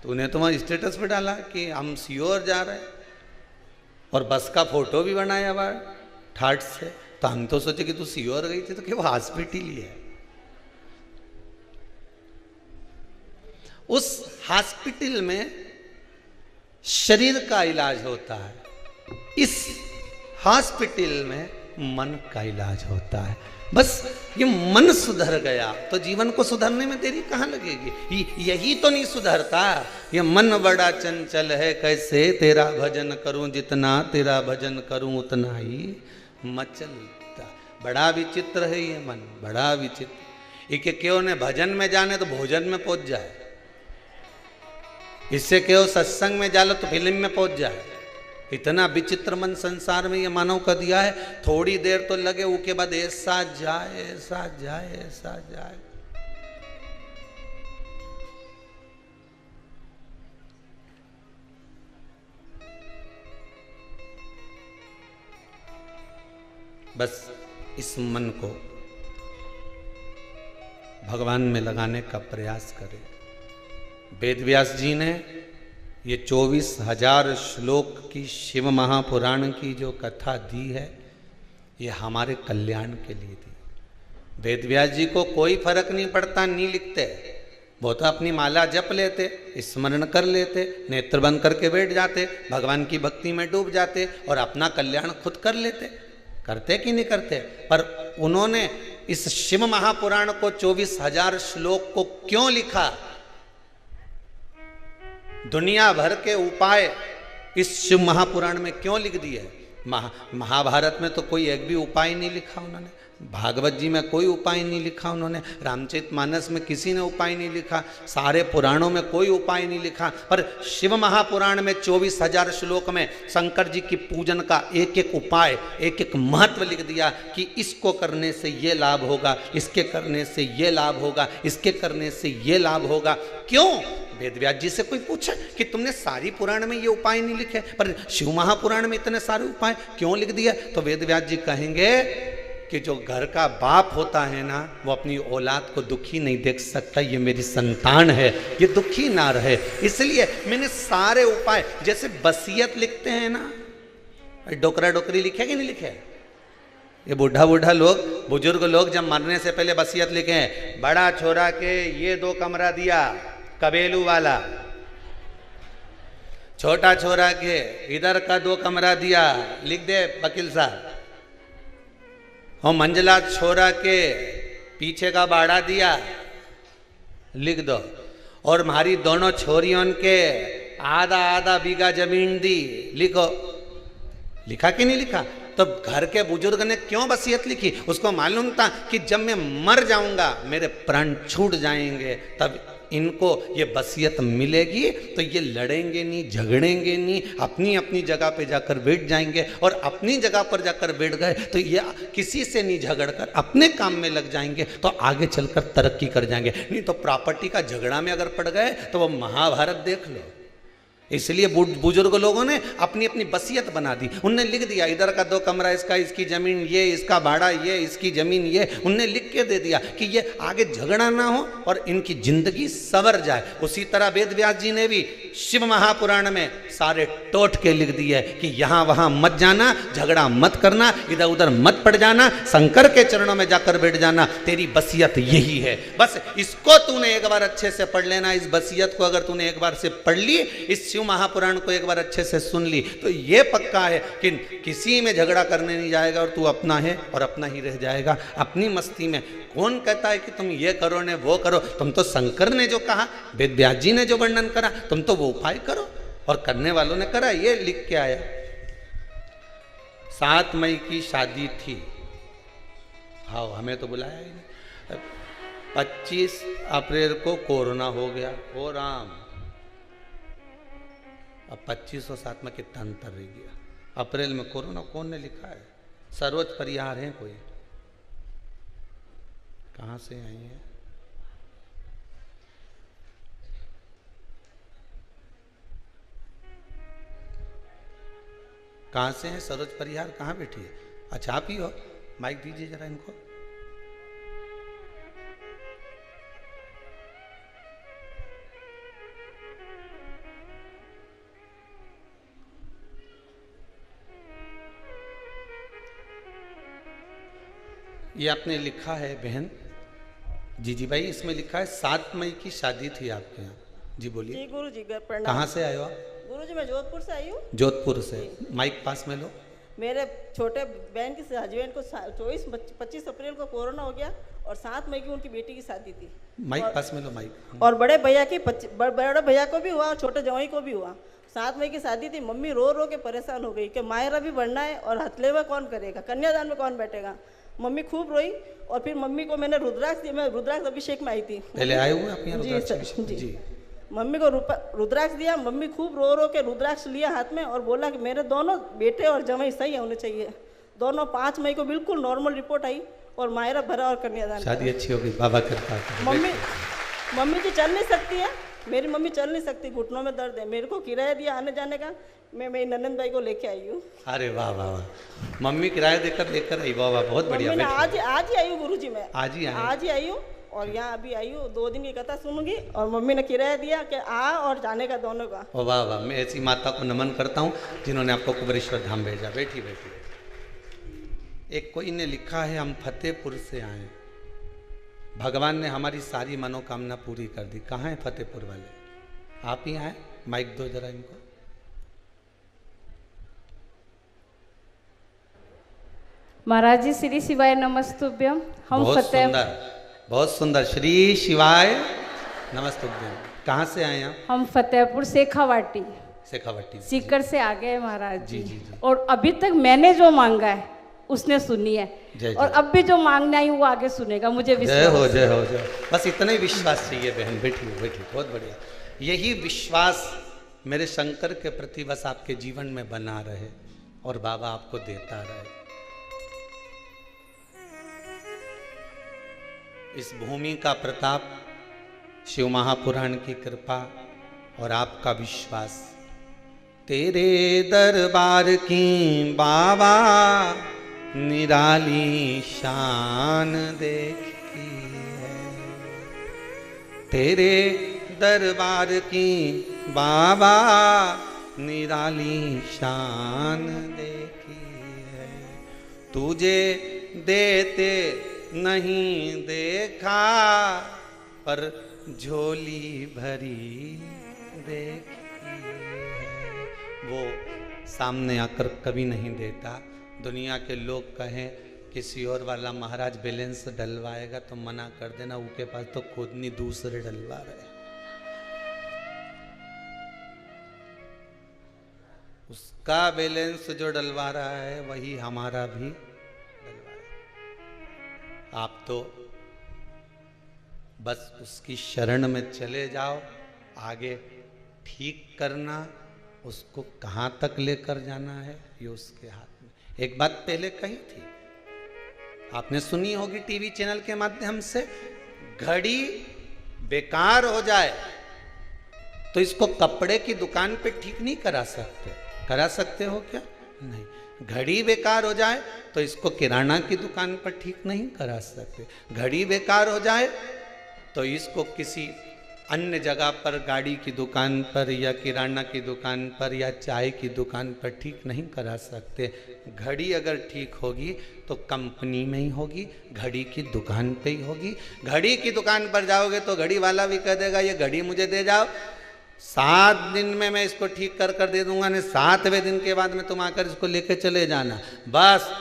तूने तो वहाँ स्टेटस पे डाला कि हम सीहोर जा रहे हैं और बस का फोटो भी बनाया हुआ ठाट से, तो हम तो सोचे कि तू सीहोर गई थी तो कि वो हॉस्पिटल ही है। उस हॉस्पिटल में शरीर का इलाज होता है, इस हॉस्पिटल में मन का इलाज होता है। बस ये मन सुधर गया तो जीवन को सुधरने में देरी कहाँ लगेगी। यही तो नहीं सुधरता, ये मन बड़ा चंचल है, कैसे तेरा भजन करूं, जितना तेरा भजन करूं उतना ही मचलता। बड़ा विचित्र है ये मन, बड़ा विचित्र। इके क्यों ने भजन में जाने तो भोजन में पहुंच जाए, इससे क्यों सत्संग में जालो तो फिल्म में पहुंच जाए। इतना विचित्र मन संसार में ये मानव का दिया है। थोड़ी देर तो लगे, उसके बाद ऐसा जाए ऐसा जाए ऐसा जाए। बस इस मन को भगवान में लगाने का प्रयास करें। वेदव्यास जी ने ये 24,000 श्लोक की शिव महापुराण की जो कथा दी है, ये हमारे कल्याण के लिए दी। वेदव्यास जी को कोई फर्क नहीं पड़ता, नहीं लिखते, वो तो अपनी माला जप लेते, स्मरण कर लेते, नेत्र बंद करके बैठ जाते, भगवान की भक्ति में डूब जाते और अपना कल्याण खुद कर लेते। करते कि नहीं करते? पर उन्होंने इस शिव महापुराण को 24,000 श्लोक को क्यों लिखा? दुनिया भर के उपाय इस शिव महापुराण में क्यों लिख दिए? महाभारत में तो कोई एक भी उपाय नहीं लिखा उन्होंने, भागवत जी में कोई उपाय नहीं लिखा उन्होंने, रामचरितमानस में किसी ने उपाय नहीं लिखा, सारे पुराणों में कोई उपाय नहीं लिखा। पर शिव महापुराण में 24,000 श्लोक में शंकर जी की पूजन का एक एक उपाय, एक एक महत्व लिख दिया कि इसको करने से ये लाभ होगा, इसके करने से ये लाभ होगा, इसके करने से ये लाभ होगा। क्यों? वेदव्यास जी से कोई पूछे कि तुमने सारी पुराण में ये उपाय नहीं लिखे, पर शिव महापुराण में इतने सारे उपाय क्यों लिख दिया? तो वेदव्यास जी कहेंगे कि जो घर का बाप होता है ना, वो अपनी औलाद को दुखी नहीं देख सकता, ये मेरी संतान है, ये दुखी ना रहे, इसलिए मैंने सारे उपाय, जैसे वसीयत लिखते हैं ना, डोकरा डोकरी लिखे कि नहीं लिखे? ये बूढ़ा बूढ़ा लोग, बुजुर्ग लोग जब मरने से पहले वसीयत लिखे हैं, बड़ा छोरा के ये 2 कमरा दिया कबेलू वाला, छोटा छोरा के इधर का 2 कमरा दिया, लिख दे वकील साहब, और मंझला छोरा के पीछे का बाड़ा दिया, लिख दो, और हमारी दोनों छोरियों के आधा आधा बीघा जमीन दी, लिखो। लिखा कि नहीं लिखा? तो घर के बुजुर्ग ने क्यों वसीयत लिखी? उसको मालूम था कि जब मैं मर जाऊंगा, मेरे प्राण छूट जाएंगे, तब इनको ये वसीयत मिलेगी, तो ये लड़ेंगे नहीं, झगड़ेंगे नहीं, अपनी अपनी जगह पे जाकर बैठ जाएंगे, और अपनी जगह पर जाकर बैठ गए तो ये किसी से नहीं झगड़कर अपने काम में लग जाएंगे, तो आगे चलकर तरक्की कर जाएंगे। नहीं तो प्रॉपर्टी का झगड़ा में अगर पड़ गए तो वो महाभारत देख लो। इसलिए बुजुर्ग लोगों ने अपनी अपनी वसीयत बना दी, उनने लिख दिया इधर का 2 कमरा इसका, इसकी जमीन ये, इसका भाड़ा ये, इसकी जमीन ये, उनने लिख के दे दिया कि ये आगे झगड़ा ना हो और इनकी जिंदगी संवर जाए। उसी तरह वेदव्यास जी ने भी शिव महापुराण में सारे टोटके लिख दिए कि यहाँ वहाँ मत जाना, झगड़ा मत करना, इधर उधर मत पड़ जाना, शंकर के चरणों में जाकर बैठ जाना, तेरी वसीयत यही है। बस इसको तूने एक बार अच्छे से पढ़ लेना। इस वसीयत को अगर तूने एक बार से पढ़ ली, इस महापुराण को एक बार अच्छे से सुन ली, तो ये पक्का है कि किसी में झगड़ा करने नहीं जाएगा और तू अपना है और अपना ही रह जाएगा, अपनी मस्ती में। कौन कहता है कि तुम ये करो ने वो करो? तुम तो शंकर ने जो कहा, वेदव्यास जी ने जो वर्णन करा, तुम तो वो उपाय करो, और करने वालों ने करा। ये लिख के आया 7 मई की शादी थी, हाँ हमें तो बुलाया ही नहीं। 25 अप्रैल को कोरोना हो गया, ओ राम। अब 25 और 7 में कितना अंतर रह गया? अप्रैल में कोरोना, कौन ने लिखा है? सर्वोच्च परिहार है कोई? कहाँ से आई है? कहाँ से है सर्वोच्च परिहार? कहाँ बैठी है? अच्छा आप ही हो? माइक दीजिए जरा इनको। ये आपने लिखा है बहन जी भाई, इसमें लिखा है 7 मई की शादी थी आपके यहाँ। जी बोलिए। जी गुरु जी प्रणाम। कहाँ से आए हो आप? गुरु जी मैं जोधपुर से आई हूँ। जोधपुर से। माइक पास में लो। मेरे छोटे बहन की हस्बैंड को 25 अप्रैल को कोरोना हो गया और 7 मई की उनकी बेटी की शादी थी। माइक पास में लो माइक। और बड़े भैया की बड़े भैया को भी हुआ और छोटे जवाई को भी हुआ। 7 मई की शादी थी। मम्मी रो रो के परेशान हो गई कि मायरा भी बढ़ना है और हथले में कौन करेगा, कन्यादान में कौन बैठेगा। मम्मी खूब रोई और फिर मम्मी को मैंने रुद्राक्ष दिया। मैं रुद्राक्ष अभिषेक में आई थी। पहले आए हुए आप यहाँ? जी सर जी। मम्मी को रुद्राक्ष दिया। मम्मी खूब रो रो के रुद्राक्ष लिया हाथ में और बोला कि मेरे दोनों बेटे और जमाई सही होने चाहिए। दोनों 5 मई को बिल्कुल नॉर्मल रिपोर्ट आई और मायरा भरा और कन्यादान। शादी अच्छी हो गई, बाबा कृपा। मम्मी जी चल नहीं सकती है। मेरी मम्मी चल नहीं सकती, घुटनों में दर्द है। मेरे को किराया दिया आने जाने का। मैं मेरी ननंद भाई को लेके आई हूँ। अरे वाह वाह वाह, मम्मी किराया देकर लेकर आई। वाह वाह, बहुत बढ़िया। आज ही आई हूँ गुरु जी। मैं आज ही आई हूँ और यहाँ अभी आई हूँ। 2 दिन की कथा सुनूंगी और मम्मी ने किराया दिया कि आ और जाने का दोनों का। वाह वाह, मैं ऐसी माता को नमन करता हूँ जिन्होंने आपको कुबेरेश्वर धाम भेजा। बैठी बैठी। एक कोई ने लिखा है हम फतेहपुर से आए, भगवान ने हमारी सारी मनोकामना पूरी कर दी। कहाँ है फतेहपुर वाले? आप ही आए, माइक दो जरा इनको। महाराज जी श्री शिवाय नमस्तुभ्यम। हम बहुत सुंदर। श्री शिवाय नमस्तुभ्यम। कहाँ से आए आप? हम फतेहपुर शेखावाटी सीकर से आ गए महाराज जी। और अभी तक मैंने जो मांगा है उसने सुनी है। और अब भी जो मांगना है वो आगे सुनेगा, मुझे विश्वास। जय हो। बस इतना ही विश्वास चाहिए बहन। बैठी। बहुत बढ़िया। यही विश्वास मेरे शंकर के प्रति बस आपके जीवन में बना रहे और बाबा आपको देता रहे। इस भूमि का प्रताप, शिव महापुराण की कृपा और आपका विश्वास। तेरे दरबार की बाबा निराली शान देखी है। तेरे दरबार की बाबा निराली शान देखी है। तुझे देते नहीं देखा पर झोली भरी देखी है। वो सामने आकर कभी नहीं देता। दुनिया के लोग कहें किसी और वाला महाराज बैलेंस डलवाएगा तो मना कर देना, उसके पास तो खुद नहीं दूसरे डलवा रहे। उसका बैलेंस जो डलवा रहा है वही हमारा भी डलवा रहा है। आप तो बस उसकी शरण में चले जाओ। आगे ठीक करना, उसको कहाँ तक लेकर जाना है ये उसके हाथ में। एक बात पहले कही थी, आपने सुनी होगी टीवी चैनल के माध्यम से, घड़ी बेकार हो जाए तो इसको कपड़े की दुकान पे ठीक नहीं करा सकते। करा सकते हो क्या? नहीं। घड़ी बेकार हो जाए तो इसको किराना की दुकान पर ठीक नहीं करा सकते। घड़ी बेकार हो जाए तो इसको किसी अन्य जगह पर, गाड़ी की दुकान पर या किराना की दुकान पर या चाय की दुकान पर ठीक नहीं करा सकते। घड़ी अगर ठीक होगी तो कंपनी में ही होगी, घड़ी की दुकान पे ही होगी। घड़ी की दुकान पर जाओगे तो घड़ी वाला भी कह देगा ये घड़ी मुझे दे जाओ, 7 दिन में मैं इसको ठीक कर दे दूंगा, नहीं 7वें दिन के बाद में तुम आकर इसको लेके चले जाना। बस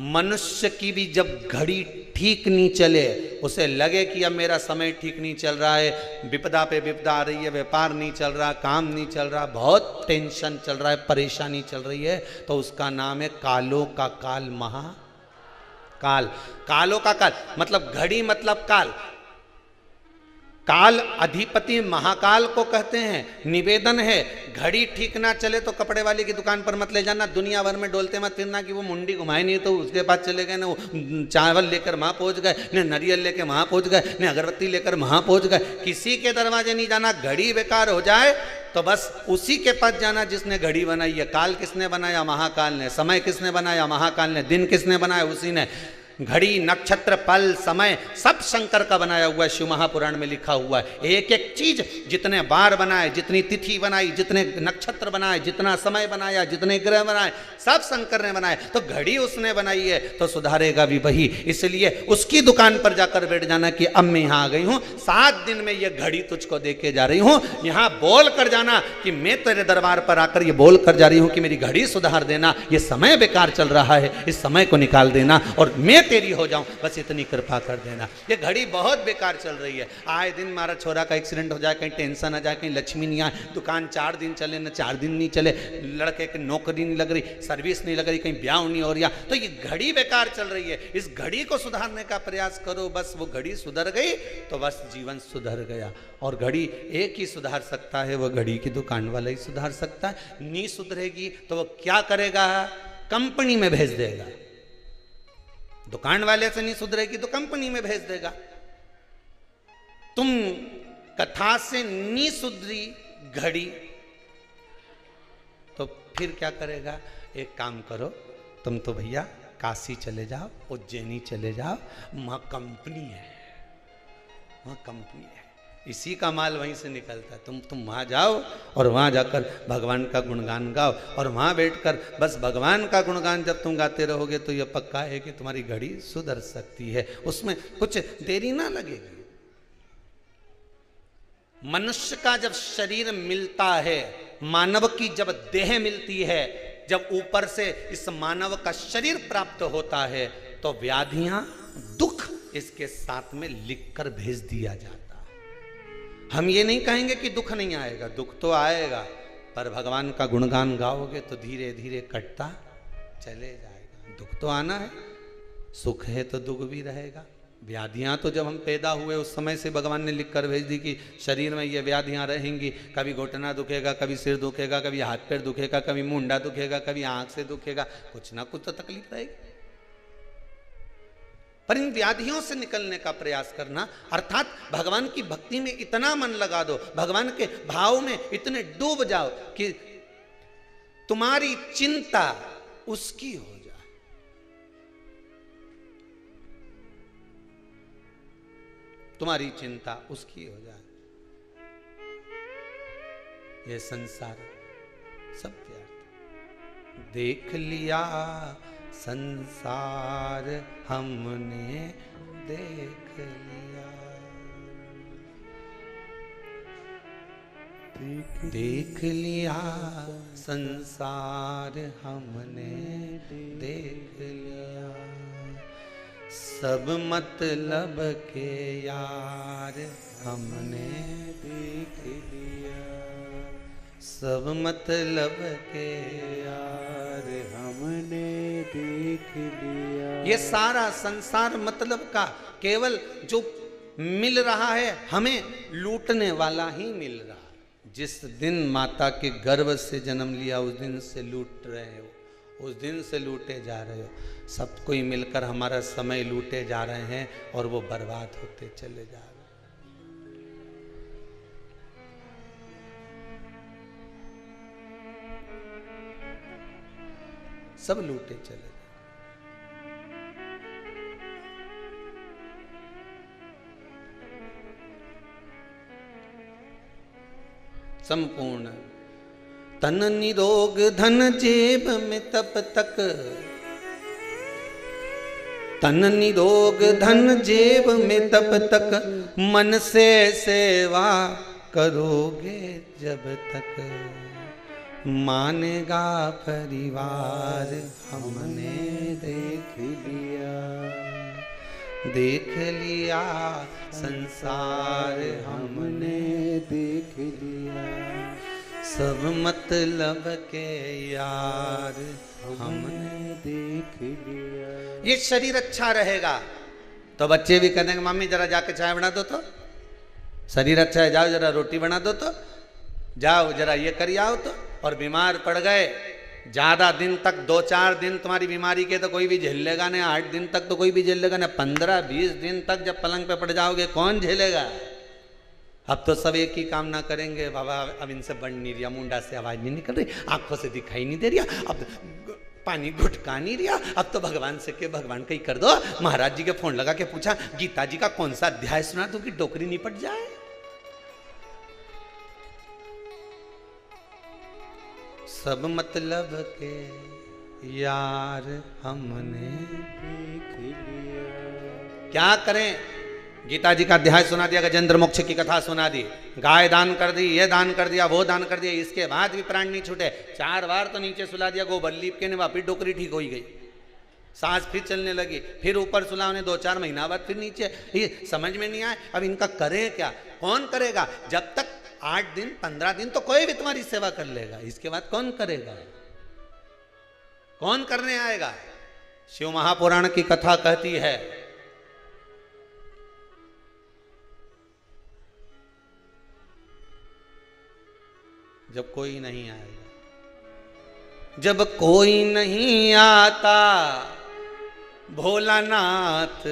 मनुष्य की भी जब घड़ी ठीक नहीं चले, उसे लगे कि अब मेरा समय ठीक नहीं चल रहा है, विपदा पे विपदा आ रही है, व्यापार नहीं चल रहा, काम नहीं चल रहा, बहुत टेंशन चल रहा है, परेशानी चल रही है, तो उसका नाम है कालों का काल, महाकाल। कालों का काल मतलब घड़ी मतलब काल। काल अधिपति महाकाल को कहते हैं। निवेदन है घड़ी ठीक ना चले तो कपड़े वाले की दुकान पर मत ले जाना। दुनिया भर में डोलते मत फिरना कि वो मुंडी घुमाए नहीं तो उसके पास चले गए, ना वो चावल लेकर वहाँ पहुँच गए, न नारियल लेकर वहाँ पहुँच गए, न अगरबत्ती लेकर वहाँ पहुँच गए। किसी के दरवाजे नहीं जाना। घड़ी बेकार हो जाए तो बस उसी के पास जाना जिसने घड़ी बनाई है। काल किसने बनाया? महाकाल ने। समय किसने बनाया? महाकाल ने। दिन किसने बनाया? उसी ने। घड़ी, नक्षत्र, पल, समय सब शंकर का बनाया हुआ है। शिव महापुराण में लिखा हुआ है। एक एक चीज जितने बार बनाए, जितनी तिथि बनाई, जितने नक्षत्र बनाए, जितना समय बनाया, जितने ग्रह बनाए, सब शंकर ने बनाए। तो घड़ी उसने बनाई है तो सुधारेगा भी वही। इसलिए उसकी दुकान पर जाकर बैठ जाना कि अब मैं यहां आ गई हूं, 7 दिन में ये घड़ी तुझको देके जा रही हूं। यहां बोल कर जाना कि मैं तेरे दरबार पर आकर ये बोल कर जा रही हूं कि मेरी घड़ी सुधार देना, ये समय बेकार चल रहा है, इस समय को निकाल देना और मैं तेरी हो जाऊं, बस इतनी कृपा कर देना। ये घड़ी बहुत बेकार चल रही है। आए दिन हमारा छोरा का एक्सीडेंट हो जाए, कहीं टेंशन आ जाए, कहीं लक्ष्मी नहीं आए, दुकान 4 दिन चले न 4 दिन नहीं चले, लड़के की नौकरी नहीं लग रही, सर्विस नहीं लग रही, कहीं ब्याह नहीं हो रहा, तो ये घड़ी बेकार चल रही है। इस घड़ी को सुधारने का प्रयास करो, बस वो घड़ी सुधर गई तो बस जीवन सुधर गया। और घड़ी एक ही सुधार सकता है, वो घड़ी की दुकान वाला ही सुधार सकता है। नहीं सुधरेगी तो वो क्या करेगा? कंपनी में भेज देगा। दुकान वाले से नहीं सुधरेगी तो कंपनी में भेज देगा। तुम कथा से नहीं सुधरी घड़ी तो फिर क्या करेगा? एक काम करो, तुम तो भैया काशी चले जाओ, उज्जैनी चले जाओ, वहां कंपनी है, वहां कंपनी है, इसी का माल वहीं से निकलता है। तुम वहाँ जाओ और वहाँ जाकर भगवान का गुणगान गाओ, और वहाँ बैठकर बस भगवान का गुणगान जब तुम गाते रहोगे तो यह पक्का है कि तुम्हारी घड़ी सुधर सकती है। उसमें कुछ देरी ना लगेगी। मनुष्य का जब शरीर मिलता है, मानव की जब देह मिलती है, जब ऊपर से इस मानव का शरीर प्राप्त होता है तो व्याधियां, दुख इसके साथ में लिखकर भेज दिया जाता है। हम ये नहीं कहेंगे कि दुख नहीं आएगा, दुख तो आएगा, पर भगवान का गुणगान गाओगे तो धीरे धीरे कटता चले जाएगा। दुख तो आना है, सुख है तो दुख भी रहेगा। व्याधियां तो जब हम पैदा हुए उस समय से भगवान ने लिख कर भेज दी कि शरीर में ये व्याधियां रहेंगी। कभी घुटना दुखेगा, कभी सिर दुखेगा, कभी हाथ पैर दुखेगा, कभी मुंडा दुखेगा, कभी आंख से दुखेगा, कुछ ना कुछ तो तकलीफ रहेगी। पर इन व्याधियों से निकलने का प्रयास करना, अर्थात भगवान की भक्ति में इतना मन लगा दो, भगवान के भाव में इतने डूब जाओ कि तुम्हारी चिंता उसकी हो जाए। तुम्हारी चिंता उसकी हो जाए। ये संसार सब व्यर्थ। देख लिया संसार हमने, देख लिया, देख लिया संसार हमने, देख लिया, सब मतलब के यार हमने देख लिया, सब मतलब के यार हमने देख लिया। ये सारा संसार मतलब का केवल जो मिल रहा है हमें लूटने वाला ही मिल रहा है। जिस दिन माता के गर्भ से जन्म लिया उस दिन से लूट रहे हो, उस दिन से लूटे जा रहे हो। सब कोई मिलकर हमारा समय लूटे जा रहे हैं और वो बर्बाद होते चले जा रहे हैं। सब लूटे चले गए। संपूर्ण तन निरोग धन जेब में तब तक, तन निरोग धन जेब में तब तक, मन से सेवा करोगे जब तक, मानेगा परिवार हमने देख लिया, देख लिया संसार हमने देख लिया, सब मतलब के यार हमने देख लिया। ये शरीर अच्छा रहेगा तो बच्चे भी कहेंगे मम्मी जरा जाके चाय बना दो, तो शरीर अच्छा है, जाओ जरा रोटी बना दो, तो जाओ जरा ये कर आओ, तो और बीमार पड़ गए ज्यादा दिन तक, 2-4 दिन तुम्हारी बीमारी के तो कोई भी झेल लेगा नहीं, 8 दिन तक तो कोई भी झेल लेगा ना, 15-20 दिन तक जब पलंग पे पड़ जाओगे कौन झेलेगा। अब तो सब एक ही कामना करेंगे, बाबा अब इनसे बढ़ नहीं रहा, मुंडा से आवाज नहीं निकल रही, आंखों से दिखाई नहीं दे रहा, अब पानी घुटका नहीं रिया, अब तो भगवान से के भगवान कहीं कर दो। महाराज जी के फोन लगा के पूछा गीता जी का कौन सा अध्याय सुना दो कि डोकरी निपट जाए। सब मतलब के यार हमने देख लिया। क्या करें, गीता जी का अध्याय सुना दिया, गजेंद्र मोक्ष की कथा सुना दी, गाय दान कर दी, ये दान कर दिया, वो दान कर दिया, इसके बाद भी प्राण नहीं छूटे। 4 बार तो नीचे सुला दिया गोबल्लीप के ने, वापिस डोकरी ठीक हो गई, सांस फिर चलने लगी, फिर ऊपर सुलाने 2-4 महीना बाद फिर नीचे। ये समझ में नहीं आए अब इनका करें क्या, कौन करेगा? जब तक 8 दिन 15 दिन तो कोई भी तुम्हारी सेवा कर लेगा, इसके बाद कौन करेगा, कौन करने आएगा? शिव महापुराण की कथा कहती है जब कोई नहीं आएगा, जब कोई नहीं आता भोलानाथ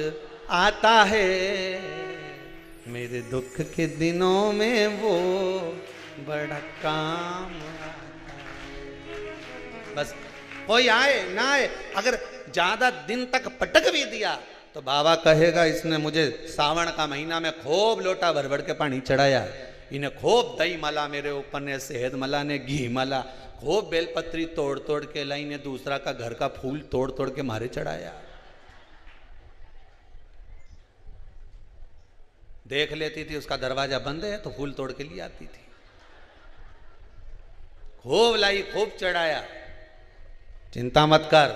आता है, मेरे दुख के दिनों में वो बड़ा काम आता है। बस कोई आए ना आए, अगर ज्यादा दिन तक पटक भी दिया तो बाबा कहेगा इसने मुझे सावन का महीना में खूब लोटा भर भर के पानी चढ़ाया, इन्हें खूब दही मला मेरे ऊपर ने, शहद मला ने, घी मला, खूब बेलपत्री तोड़ तोड़ के लाई ने, दूसरा का घर का फूल तोड़ तोड़ के मारे चढ़ाया। देख लेती थी उसका दरवाजा बंद है तो फूल तोड़ के लिए आती थी, खूब लाई, खूब चढ़ाया। चिंता मत कर,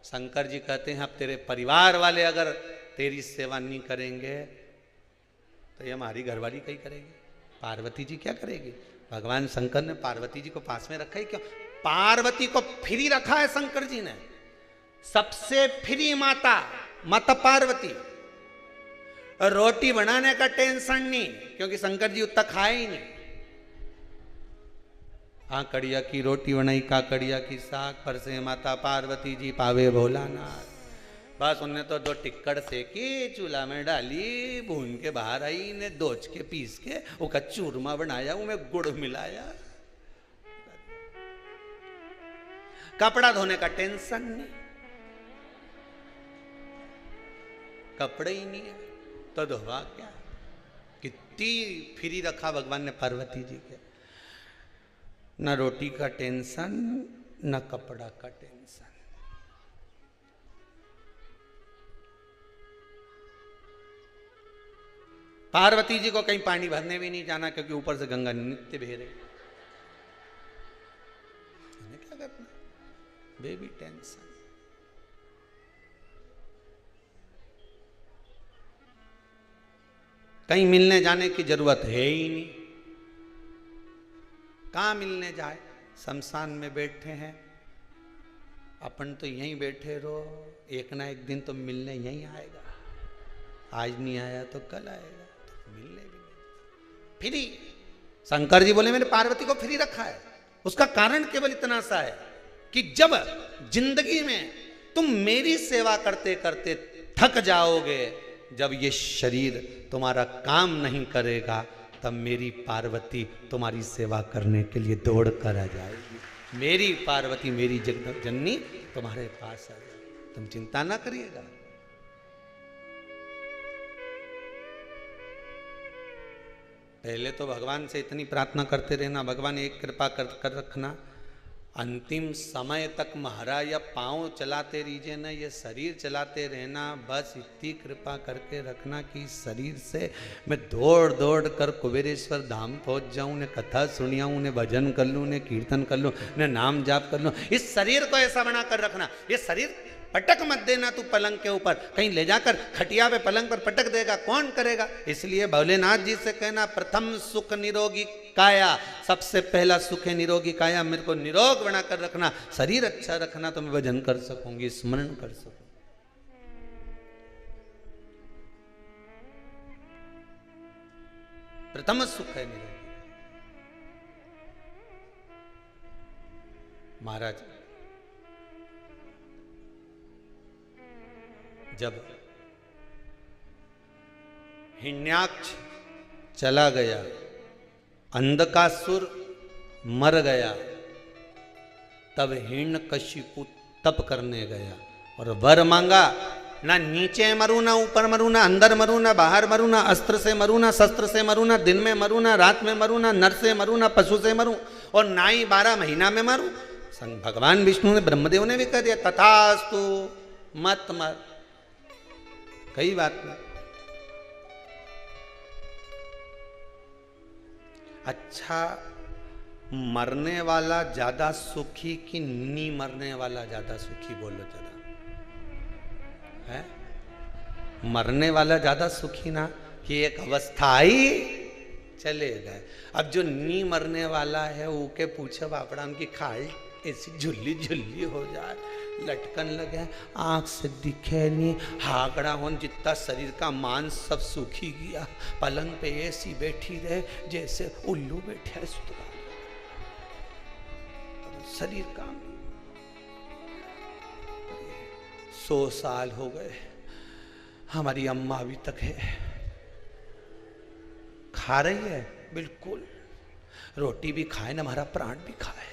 शंकर जी कहते हैं अब तेरे परिवार वाले अगर तेरी सेवा नहीं करेंगे तो ये हमारी घरवाली कहीं करेगी, पार्वती जी क्या करेगी? भगवान शंकर ने पार्वती जी को पास में रखा है क्यों? पार्वती को फ्री रखा है शंकर जी ने, सबसे फ्री माता माता पार्वती। रोटी बनाने का टेंशन नहीं, क्योंकि शंकर जी उतना खाए ही नहीं। आकड़िया की रोटी बनाई, काकड़िया की साग, पर से माता पार्वती जी पावे भोलानाथ। बस उन्हें तो 2 टिक्कड़ सेकी, चूल्हा में डाली, भून के बाहर आई ने, दोच के पीस के उसका चूरमा बनाया, उनमें गुड़ मिलाया। कपड़ा धोने का टेंशन नहीं, कपड़े ही नहीं है तो धोवा क्या? कितनी फ्री रखा भगवान ने पार्वती जी के, न रोटी का टेंशन न कपड़ा का टेंशन। पार्वती जी को कहीं पानी भरने भी नहीं जाना, क्योंकि ऊपर से गंगा नित्य बह रही। क्या करना, बेबी टेंशन। कहीं मिलने जाने की जरूरत है ही नहीं, कहाँ मिलने जाए? शमशान में बैठे हैं अपन तो यहीं बैठे रहो, एक ना एक दिन तो मिलने यहीं आएगा, आज नहीं आया तो कल आएगा, तो मिलने भी नहीं। फ्री, शंकर जी बोले मैंने पार्वती को फ्री रखा है, उसका कारण केवल इतना सा है कि जब जिंदगी में तुम मेरी सेवा करते करते थक जाओगे, जब ये शरीर तुम्हारा काम नहीं करेगा, तब मेरी पार्वती तुम्हारी सेवा करने के लिए दौड़ कर आ जाएगी। मेरी पार्वती, मेरी जगत जननी तुम्हारे पास आ जाएगी, तुम चिंता ना करिएगा। पहले तो भगवान से इतनी प्रार्थना करते रहना, भगवान एक कृपा कर रखना, अंतिम समय तक महाराज या पाँव चलाते रहिए ना, ये शरीर चलाते रहना, बस इतनी कृपा करके रखना कि शरीर से मैं दौड़ दौड़ कर कुबेरेश्वर धाम पहुंच जाऊं, उन्हें कथा सुनियाऊं, उन्हें भजन कर लूँ, उन्हें कीर्तन कर लूँ, उन्हें नाम जाप कर लूँ। इस शरीर को ऐसा बना कर रखना, ये शरीर पटक मत देना तू पलंग के ऊपर, कहीं ले जाकर खटिया पे पलंग पर पटक देगा, कौन करेगा? इसलिए भोलेनाथ जी से कहना प्रथम सुख निरोगी काया, सबसे पहला सुख है निरोगी काया, मेरे को निरोग बना कर रखना, शरीर अच्छा रखना तो मैं भजन कर सकूंगी, स्मरण कर सकूंगी। प्रथम सुख है निरोगी। महाराज जब हिरण्याक्ष चला गया, अंधकासुर मर गया, तब हिरण्यकशिपु तप करने गया और वर मांगा, ना नीचे मरू ना ऊपर मरू ना अंदर मरू ना बाहर मरू ना अस्त्र से मरू ना शस्त्र से मरू ना दिन में मरू ना रात में मरू ना नर से मरू ना पशु से मरू और ना ही 12 महीना में मरू। भगवान विष्णु ने ब्रह्मदेव ने भी कह दिया तथास्तु, मत मर, कई बात नहीं। अच्छा, मरने वाला ज्यादा सुखी कि नी मरने वाला ज्यादा सुखी? बोलो जरा, है मरने वाला ज्यादा सुखी ना, कि एक अवस्था आई चले गए। अब जो नी मरने वाला है वो के पूछे बापड़ा उनकी खाल ऐसी झुल्ली झुल्ली हो जाए, लटकन लगे, आंख से दिखे नहीं, हागड़ा हो, जितना शरीर का मांस सब सूखी गया, पलंग पे ऐसी बैठी रहे जैसे उल्लू बैठे है, शरीर काम 100 साल हो गए, हमारी अम्मा अभी तक है, खा रही है बिल्कुल, रोटी भी खाए ना, हमारा प्राण भी खाए।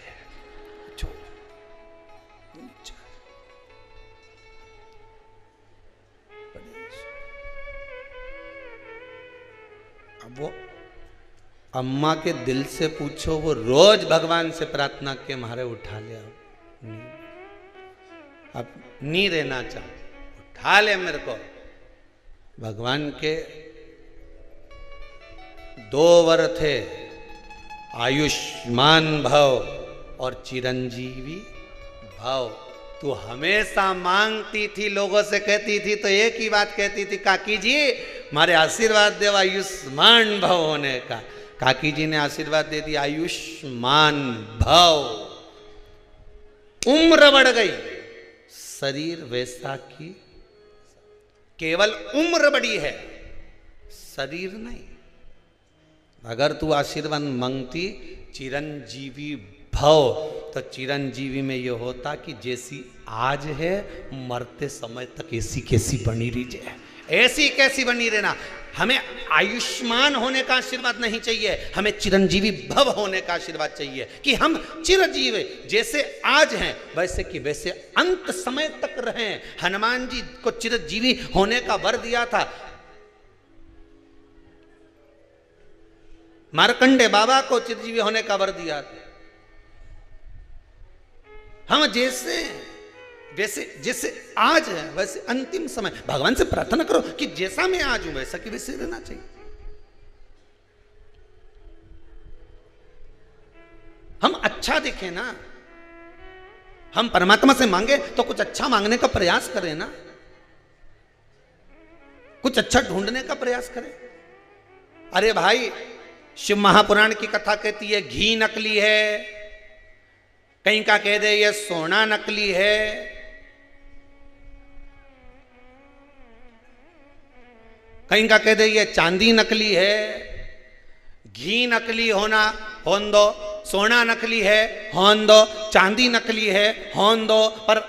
अब वो अम्मा के दिल से पूछो, वो रोज भगवान से प्रार्थना के मारे उठा ले, अब नहीं रहना चाह, उठा ले मेरे को। भगवान के 2 वर थे, आयुष्मान भव और चिरंजीवी भव। तू हमेशा मांगती थी, लोगों से कहती थी तो एक ही बात कहती थी, काकी जी हमारे आशीर्वाद दे आयुष्मान भव होने का। काकी जी ने आशीर्वाद दे दिया आयुष्मान भव। उम्र बढ़ गई, शरीर वैसा की, केवल उम्र बढ़ी है, शरीर नहीं। अगर तू आशीर्वाद मांगती चिरंजीवी भव, तो चिरंजीवी में यह होता कि जैसी आज है मरते समय तक ऐसी कैसी बनी रही जाए, ऐसी कैसी बनी रहना। हमें आयुष्मान होने का आशीर्वाद नहीं चाहिए, हमें चिरंजीवी भव होने का आशीर्वाद चाहिए कि हम चिरंजीवी जैसे आज हैं वैसे कि वैसे अंत समय तक रहें। हनुमान जी को चिरंजीवी होने का वर दिया था, मार्कंडे बाबा को चिरंजीवी होने का वर दिया था। हम जैसे वैसे जैसे आज है वैसे अंतिम समय, भगवान से प्रार्थना करो कि जैसा मैं आज हूं वैसा कि वैसे रहना चाहिए। हम अच्छा दिखे ना, हम परमात्मा से मांगे तो कुछ अच्छा मांगने का प्रयास करें ना, कुछ अच्छा ढूंढने का प्रयास करें। अरे भाई, शिव महापुराण की कथा कहती है घी नकली है, कहीं का कह दे ये सोना नकली है, कहीं का कह दे ये चांदी नकली है। घी नकली होना होन दो, सोना नकली है होन दो, चांदी नकली है होन दो, पर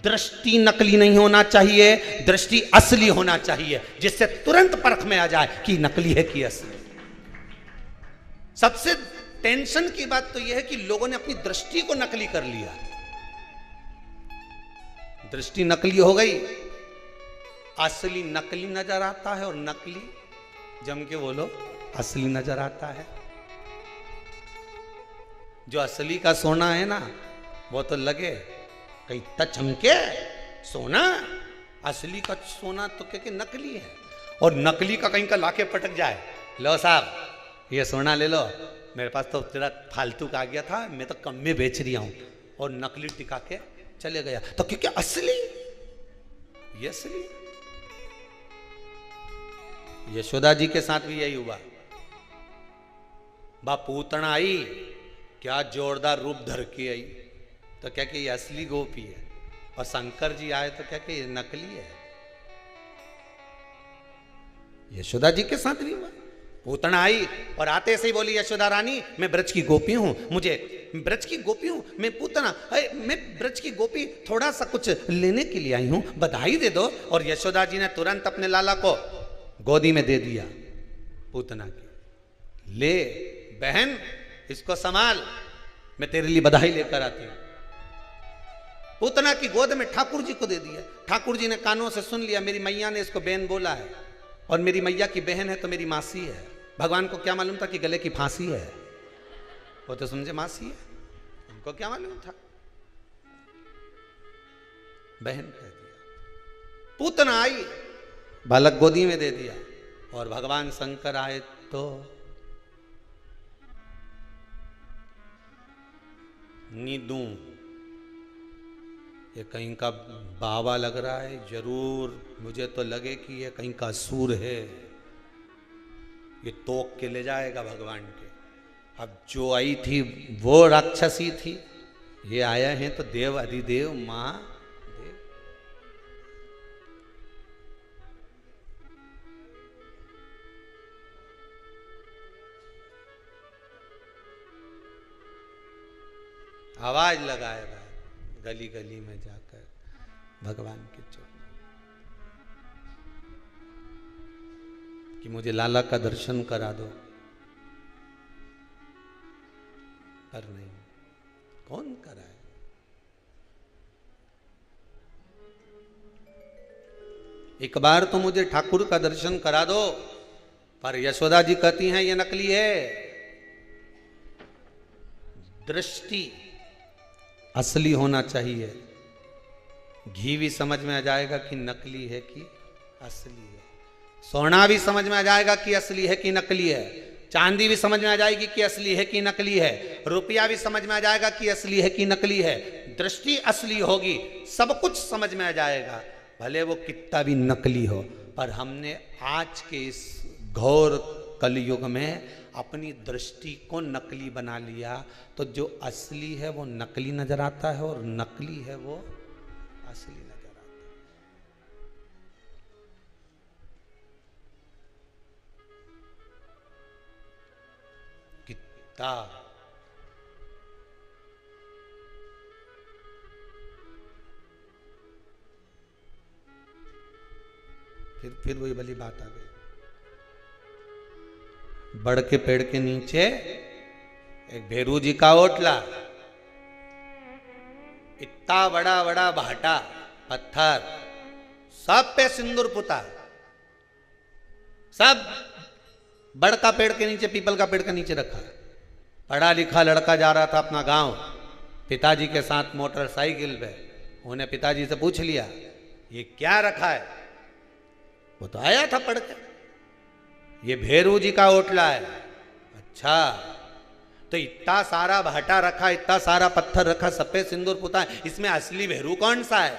दृष्टि नकली नहीं होना चाहिए, दृष्टि असली होना चाहिए, जिससे तुरंत परख में आ जाए कि नकली है कि असली। सबसे टेंशन की बात तो यह है कि लोगों ने अपनी दृष्टि को नकली कर लिया। दृष्टि नकली हो गई, असली नकली नजर आता है और नकली जम के बोलो असली नजर आता है। जो असली का सोना है ना वो तो लगे कहीं चमके सोना, असली का सोना तो क्या नकली है, और नकली का कहीं का लाके पटक जाए, लो साहब ये सोना ले लो, मेरे पास तो तेरा फालतू का आ गया था, मैं तो कम में बेच रही हूं, और नकली टिका के चले गया। तो क्योंकि असली ये असली। यशोदा जी के साथ भी यही हुआ। बा पूतना आई, क्या जोरदार रूप धर के आई, तो क्या कि ये असली गोपी है, और शंकर जी आए तो क्या कि ये नकली है। यशोदा जी के साथ भी हुआ। पूतना आई और आते से ही बोली यशोदा रानी मैं ब्रज की गोपी हूं, मुझे ब्रज की गोपी हूं, मैं पूतना, मैं ब्रज की गोपी, थोड़ा सा कुछ लेने के लिए आई हूं, बधाई दे दो। और यशोदा जी ने तुरंत अपने लाला को गोदी में दे दिया पूतना की, ले बहन इसको संभाल, मैं तेरे लिए बधाई लेकर आती हूं। पूतना की गोद में ठाकुर जी को दे दिया। ठाकुर जी ने कानों से सुन लिया, मेरी मैया ने इसको बहन बोला है, और मेरी मैया की बहन है तो मेरी मासी है। भगवान को क्या मालूम था कि गले की फांसी है? वो तो समझे मासी है, उनको क्या मालूम था? बहन कह दिया। पूतना आई, बालक गोदी में दे दिया, और भगवान शंकर आए तो नीदू, ये कहीं का बाबा लग रहा है, जरूर मुझे तो लगे कि ये कहीं का असुर है, ये तोक के ले जाएगा भगवान के। अब जो आई थी वो राक्षसी थी, ये आया है तो देव अधिदेव महादेव। आवाज लगाए गली गली में जाकर भगवान के चरणों कि मुझे लाला का दर्शन करा दो, पर नहीं, कौन कराए? एक बार तो मुझे ठाकुर का दर्शन करा दो। पर यशोदा जी कहती हैं ये नकली है। दृष्टि असली होना चाहिए, घी भी समझ में आ जाएगा कि नकली है कि असली है, सोना भी समझ में आ जाएगा कि असली है कि नकली है, चांदी भी समझ में आ जाएगी कि असली है कि नकली है, रुपया भी समझ में आ जाएगा कि असली है कि नकली है। दृष्टि असली होगी, सब कुछ समझ में आ जाएगा, भले वो कितना भी नकली हो। पर हमने आज के इस घोर कलयुग में अपनी दृष्टि को नकली बना लिया, तो जो असली है वो नकली नजर आता है, और नकली है वो असली नजर आता है। कितना फिर वही वाली बात आ गई। बड़ के पेड़ के नीचे एक भेरू जी का ओटला, इतना बड़ा बड़ा भाटा पत्थर, सब पे सिंदूर पुता, सब बड़ का पेड़ के नीचे, पीपल का पेड़ के नीचे रखा। पढ़ा लिखा लड़का जा रहा था अपना गांव पिताजी के साथ मोटरसाइकिल पे। उन्हें पिताजी से पूछ लिया ये क्या रखा है? वो तो आया था पढ़ के, ये भेरू जी का ओटला है। अच्छा, तो इतना सारा भाटा रखा, इतना सारा पत्थर रखा, सफेद सिंदूर पुता है, इसमें असली भेरू कौन सा है?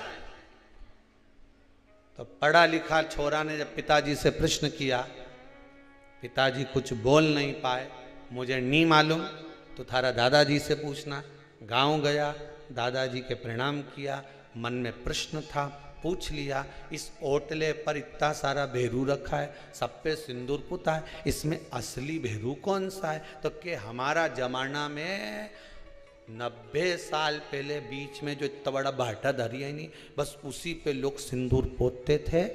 तो पढ़ा लिखा छोरा ने जब पिताजी से प्रश्न किया, पिताजी कुछ बोल नहीं पाए, मुझे नहीं मालूम, तो थारा दादाजी से पूछना। गांव गया, दादाजी के प्रणाम किया, मन में प्रश्न था, पूछ लिया, इस ओटले पर इतना सारा भेरू रखा है, सब पे सिंदूर पुता है, इसमें असली भेरू कौन सा है? तो कि हमारा जमाना में 90 साल पहले बीच में जो इतना बड़ा भाटा धरी है नहीं, बस उसी पे लोग सिंदूर पोतते थे,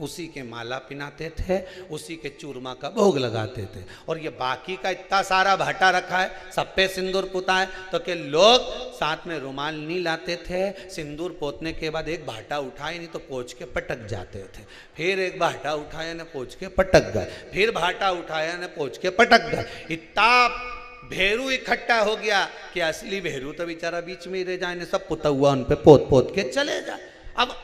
उसी के माला पिनाते थे, उसी के चूरमा का भोग लगाते थे। और ये बाकी का इतना सारा भाटा रखा है, सब पे सिंदूर पुता है, तो कि लोग साथ में रुमाल नहीं लाते थे, सिंदूर पोतने के बाद एक भाटा उठाए नहीं तो पोंछ के पटक जाते थे, फिर एक भाटा उठाया ने पोंछ के पटक गए, फिर भाटा उठाया ने पोंछ के पटक गए। इतना भेरू इकट्ठा हो गया कि असली भेरू तो बेचारा बीच में ही रह जाए, सब पुता हुआ उन पे पोत पोत के चले जाए। अब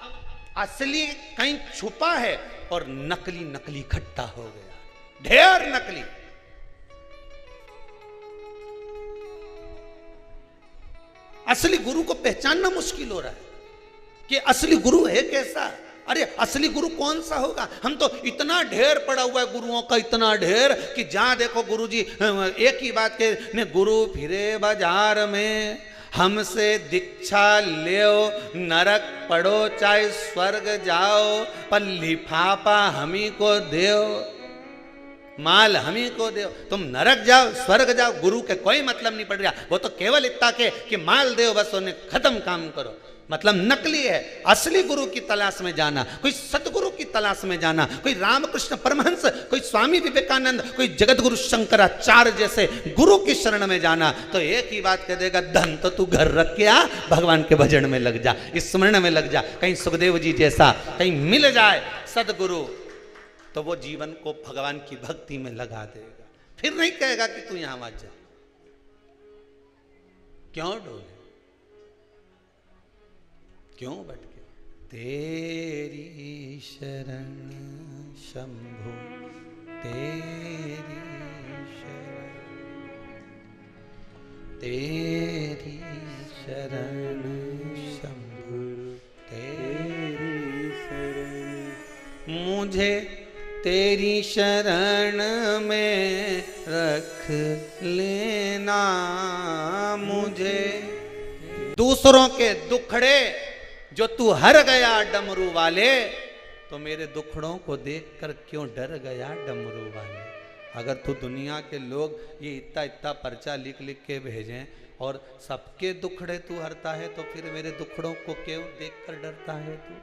असली कहीं छुपा है और नकली नकली इकट्ठा हो गया, ढेर नकली। असली गुरु को पहचानना मुश्किल हो रहा है कि असली गुरु है कैसा। अरे असली गुरु कौन सा होगा? हम तो इतना ढेर पड़ा हुआ है गुरुओं का, इतना ढेर कि जहां देखो गुरुजी एक ही बात के ने, गुरु फिरे बाजार में हमसे दीक्षा लेओ, नरक पढ़ो चाहे स्वर्ग जाओ, पर लिफाफा हमी को देओ, माल हमी को देओ। तुम नरक जाओ स्वर्ग जाओ, गुरु के कोई मतलब नहीं पड़ रहा, वो तो केवल इतना के कि माल देओ, बस उन्हें खत्म काम करो। मतलब नकली है। असली गुरु की तलाश में जाना, कोई सतगुरु की तलाश में जाना, कोई रामकृष्ण परमहंस, कोई स्वामी विवेकानंद, कोई जगतगुरु शंकराचार्य जैसे गुरु की शरण में जाना, तो एक ही बात कह देगा, धन तो तू घर रख के आ, भगवान के भजन में लग जा, स्मरण में लग जा। कहीं सुखदेव जी जैसा कहीं मिल जाए सदगुरु, तो वो जीवन को भगवान की भक्ति में लगा देगा। फिर नहीं कहेगा कि तू यहां मत जा। क्यों डोले, क्यों भटके? तेरी शरण शंभु, तेरी शरण, तेरी शरण शंभु, तेरी शरण, मुझे तेरी शरण में रख लेना, मुझे दूसरों के दुखड़े जो तू हर गया डमरू वाले, तो मेरे दुखड़ों को देखकर क्यों डर गया डमरू वाले। अगर तू दुनिया के लोग ये इतना इतना पर्चा लिख लिख के भेजें और सबके दुखड़े तू हरता है, तो फिर मेरे दुखड़ों को क्यों देखकर डरता है तू?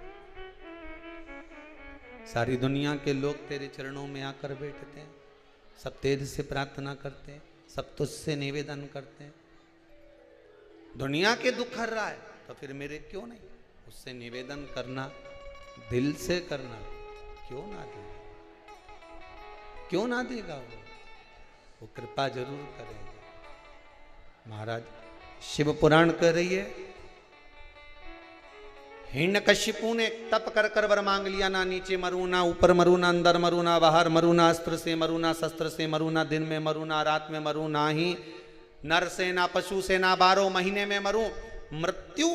सारी दुनिया के लोग तेरे चरणों में आकर बैठते हैं, सब तेरे से प्रार्थना करते हैं, सब तुझसे निवेदन करते हैं। दुनिया के दुख हर रहा है, तो फिर मेरे क्यों नहीं? उससे निवेदन करना, दिल से करना, क्यों ना देगा? क्यों ना देगा? वो कृपा जरूर करेगा। महाराज शिव पुराण कह रही है, हिरण्यकशिपु ने तप कर कर वर मांग लिया, ना नीचे मरू, ना ऊपर मरू, ना अंदर मरू, ना बाहर मरू, ना अस्त्र से मरू, ना शस्त्र से मरू, ना दिन में मरू, ना रात में मरू, ना ही नर से, ना पशु से, ना 12 महीने में मरू। मृत्यु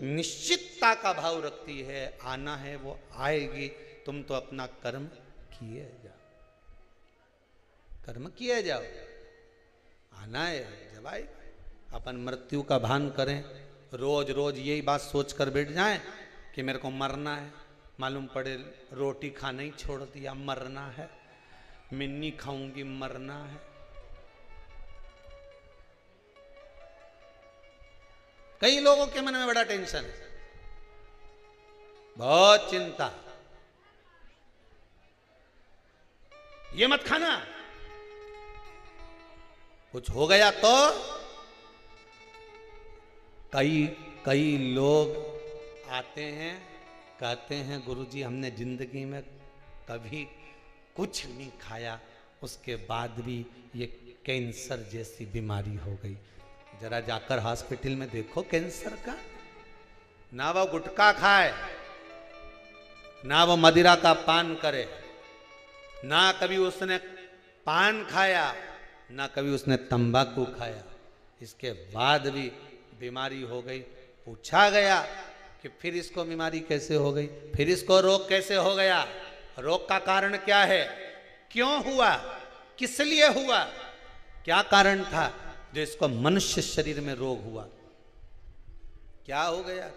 निश्चितता का भाव रखती है, आना है वो आएगी, तुम तो अपना कर्म किए जाओ, कर्म किए जाओ, आना है जब आए। अपन मृत्यु का भान करें, रोज रोज यही बात सोचकर बैठ जाएं कि मेरे को मरना है, मालूम पड़े रोटी खाना ही छोड़ दिया, मरना है, मिन्नी खाऊंगी, मरना है। कई लोगों के मन में बड़ा टेंशन है, बहुत चिंता, ये मत खाना, कुछ हो गया तो। कई लोग आते हैं, कहते हैं गुरुजी हमने जिंदगी में कभी कुछ नहीं खाया, उसके बाद भी ये कैंसर जैसी बीमारी हो गई। जरा जाकर हॉस्पिटल में देखो कैंसर का। ना वो गुटखा खाए, ना वो मदिरा का पान करे, ना कभी उसने पान खाया, ना कभी उसने तंबाकू खाया, इसके बाद भी बीमारी हो गई। पूछा गया कि फिर इसको बीमारी कैसे हो गई, फिर इसको रोग कैसे हो गया, रोग का कारण क्या है, क्यों हुआ, किस लिए हुआ, क्या कारण था जो इसको मनुष्य शरीर में रोग हुआ, क्या हो गया।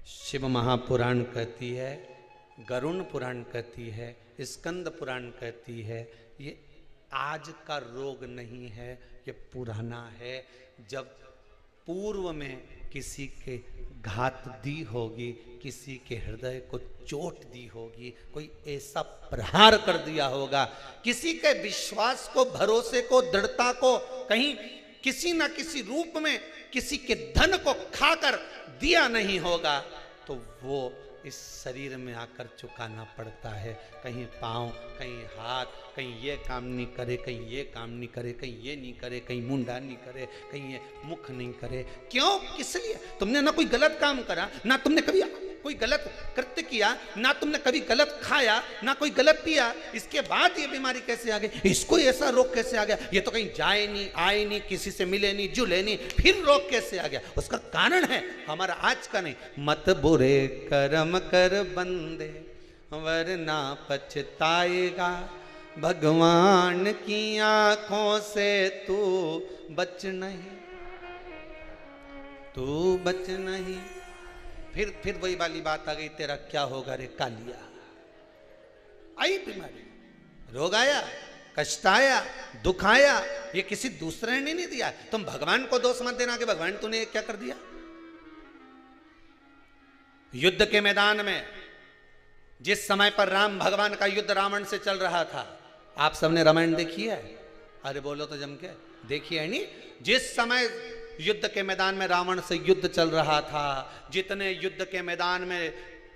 शिव महापुराण कहती है, गरुण पुराण कहती है, स्कंद पुराण कहती है, ये आज का रोग नहीं है, ये पुराना है। जब पूर्व में किसी के घात दी होगी, किसी के हृदय को चोट दी होगी, कोई ऐसा प्रहार कर दिया होगा, किसी के विश्वास को, भरोसे को, दृढ़ता को कहीं किसी न किसी रूप में किसी के धन को खाकर दिया नहीं होगा, तो वो इस शरीर में आकर चुकाना पड़ता है। कहीं पाँव, कहीं हाथ, कहीं ये काम नहीं करे, कहीं ये काम नहीं करे, कहीं ये नहीं करे, कहीं मुंडा नहीं करे, कहीं ये मुख नहीं करे। क्यों, किस लिए? तुमने ना कोई गलत काम करा, ना तुमने कभी कोई गलत कृत्य किया, ना तुमने कभी गलत खाया, ना कोई गलत पिया, इसके बाद ये बीमारी कैसे आ गई, इसको ऐसा रोग कैसे आ गया, ये तो कहीं जाए नहीं, आए नहीं, किसी से मिले नहीं, जुले नहीं, फिर रोग कैसे आ गया। उसका कारण है हमारा आज का नहीं। मत बुरे कर्म कर बंदे वरना पछताएगा, भगवान की आंखों से तू बच नहीं, तू बच नहीं। फिर वही वाली बात आ गई, तेरा क्या होगा रे कालिया। आई बीमारी, रोग आया, कष्ट आया, दुख आया, ये किसी दूसरे ने नहीं दिया। तुम भगवान को दोष मत देना कि भगवान तूने क्या कर दिया। युद्ध के मैदान में जिस समय पर राम भगवान का युद्ध रावण से चल रहा था, आप सबने रामायण देखी है? अरे बोलो तो जम के, देखी है नहीं? जिस समय युद्ध के मैदान में रावण से युद्ध चल रहा था, जितने युद्ध के मैदान में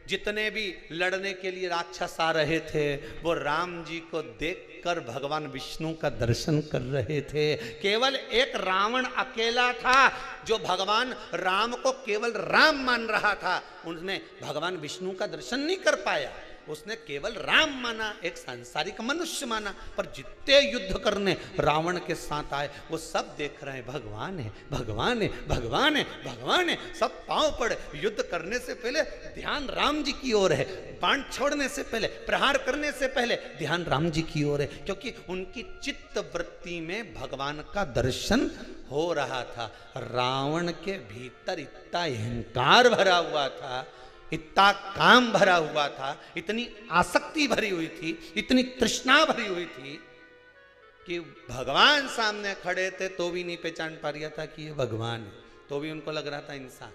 जितने भी लड़ने के लिए राक्षस आ रहे थे, वो राम जी को देखकर भगवान विष्णु का दर्शन कर रहे थे। केवल एक रावण अकेला था जो भगवान राम को केवल राम मान रहा था, उसने भगवान विष्णु का दर्शन नहीं कर पाया। उसने केवल राम माना, एक सांसारिक मनुष्य माना। पर जितने युद्ध करने रावण के साथ आए, वो सब देख रहे हैं भगवान है, भगवान है, भगवान है, भगवान है। सब पांव पड़े। युद्ध करने से पहले ध्यान राम जी की ओर है, बाण छोड़ने से पहले, प्रहार करने से पहले ध्यान राम जी की ओर है, क्योंकि उनकी चित्त वृत्ति में भगवान का दर्शन हो रहा था। रावण के भीतर इतना अहंकार भरा हुआ था, इतना काम भरा हुआ था, इतनी आसक्ति भरी हुई थी, इतनी तृष्णा भरी हुई थी कि भगवान सामने खड़े थे तो भी नहीं पहचान पा रहा था कि ये भगवान है। तो भी उनको लग रहा था इंसान,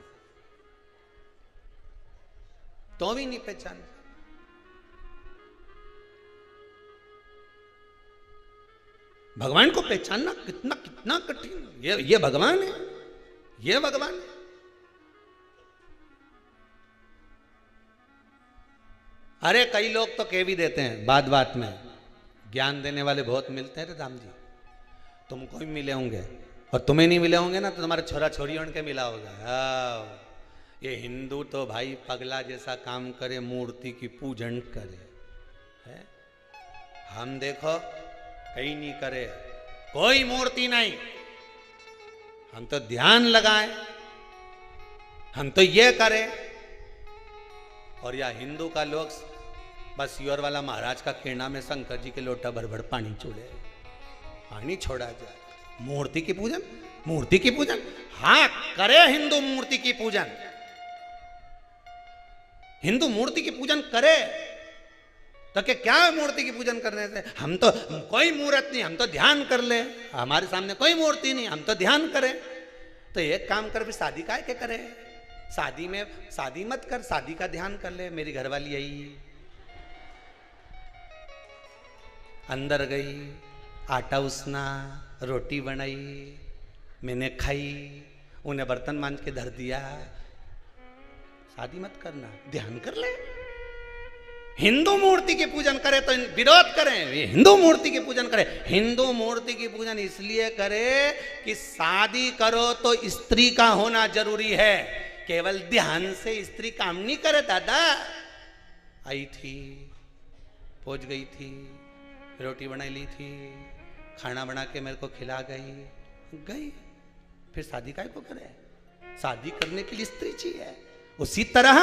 तो भी नहीं पहचान। भगवान को पहचानना कितना कितना कठिन। ये भगवान है, ये भगवान है। अरे कई लोग तो कह भी देते हैं बात बात में, ज्ञान देने वाले बहुत मिलते हैं रे राम जी, तुमको भी मिले होंगे और तुम्हें नहीं मिले होंगे ना तो तुम्हारे छोरा छोरियों के मिला होगा। ये हिंदू तो भाई पगला जैसा काम करे, मूर्ति की पूजन करे है। हम देखो कहीं नहीं करे, कोई मूर्ति नहीं, हम तो ध्यान लगाएं, हम तो ये करें। और या हिंदू का लोग बस योर वाला महाराज का किरणा में शंकर जी के लोटा भर भर पानी छोड़े, पानी छोड़ा जाए। मूर्ति की पूजन, मूर्ति की पूजन, हाँ करे हिंदू मूर्ति की पूजन, हिंदू मूर्ति की पूजन करे तो क्या मूर्ति की पूजन करने से? हम तो कोई मूर्त नहीं, हम तो ध्यान कर ले, हमारे सामने कोई मूर्ति नहीं, हम तो ध्यान करें। तो एक काम कर, भी शादी काहे के करे? शादी में शादी मत कर, शादी का ध्यान कर ले। मेरी घरवाली आई, अंदर गई, आटा उसना, रोटी बनाई, मैंने खाई, उन्हें बर्तन मांज के धर दिया। शादी मत करना, ध्यान कर ले। हिंदू मूर्ति की पूजन करे तो विरोध करें, हिंदू मूर्ति की पूजन करे। हिंदू मूर्ति की पूजन इसलिए करे कि शादी करो तो स्त्री का होना जरूरी है, केवल ध्यान से स्त्री काम नहीं करे। दादा आई थी, पहुंच गई थी, रोटी बनाई ली थी, खाना बना के मेरे को खिला गई, फिर शादी काहे को करे? शादी करने के लिए स्त्री चाहिए। उसी तरह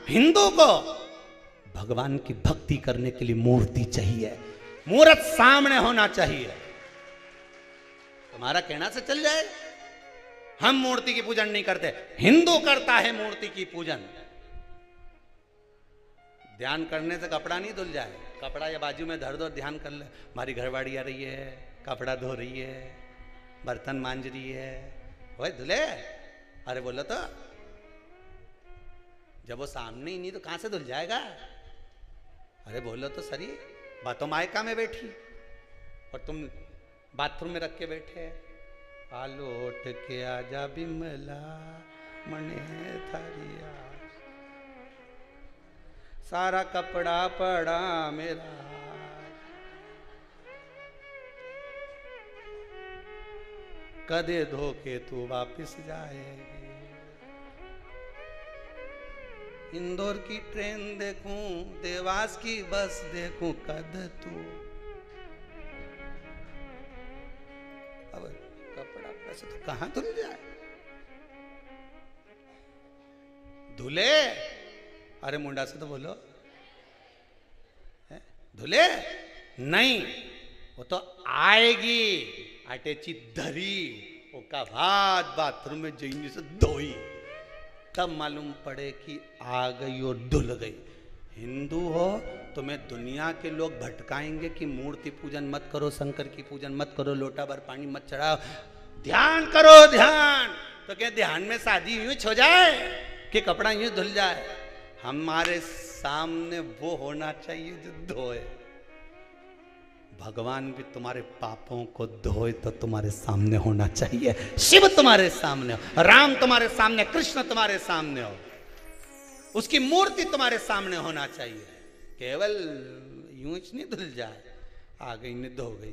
हिंदू को भगवान की भक्ति करने के लिए मूर्ति चाहिए, मूर्त सामने होना चाहिए। तुम्हारा कहना से चल जाए। हम मूर्ति की पूजन नहीं करते, हिंदू करता है मूर्ति की पूजन। ध्यान करने से कपड़ा नहीं धुल जाए, कपड़ा या बाजू में धर दो, ध्यान कर ले। हमारी घरवाड़ी आ रही है, कपड़ा धो रही है, बर्तन मांज रही है, ओए धुले। अरे बोलो तो, जब वो सामने ही नहीं तो कहां से धुल जाएगा? अरे बोलो तो सही। बातों मायका में बैठी और तुम बाथरूम में रख के बैठे। आलोट के आजा बिमला मने थारिया, सारा कपड़ा पड़ा मेरा, कदे धोके तू वापिस जाएगी। इंदौर की ट्रेन देखूं, देवास की बस देखूं, कद तू। अब कपड़ा पैसे तो कहां धुल जाए? धुले? अरे मुंडा से तो बोलो, धुले नहीं, वो तो आएगी अटेची धरी, ओका बाद बाथरूम में जाइए से धोई, तब मालूम पड़े कि आ गई और धुल गई। हिंदू हो तुम्हें दुनिया के लोग भटकाएंगे कि मूर्ति पूजन मत करो, शंकर की पूजन मत करो, लोटा भर पानी मत चढ़ाओ, ध्यान करो ध्यान। तो क्या ध्यान में शादी यूं हो जाए कि कपड़ा यूं धुल जाए? हमारे सामने वो होना चाहिए जो धोए। भगवान भी तुम्हारे पापों को धोए तो तुम्हारे सामने होना चाहिए। शिव तुम्हारे सामने हो, राम तुम्हारे सामने, कृष्ण तुम्हारे सामने हो, उसकी मूर्ति तुम्हारे सामने होना चाहिए। केवल यूं ही नहीं धुल जाए, आ गई निध हो गई।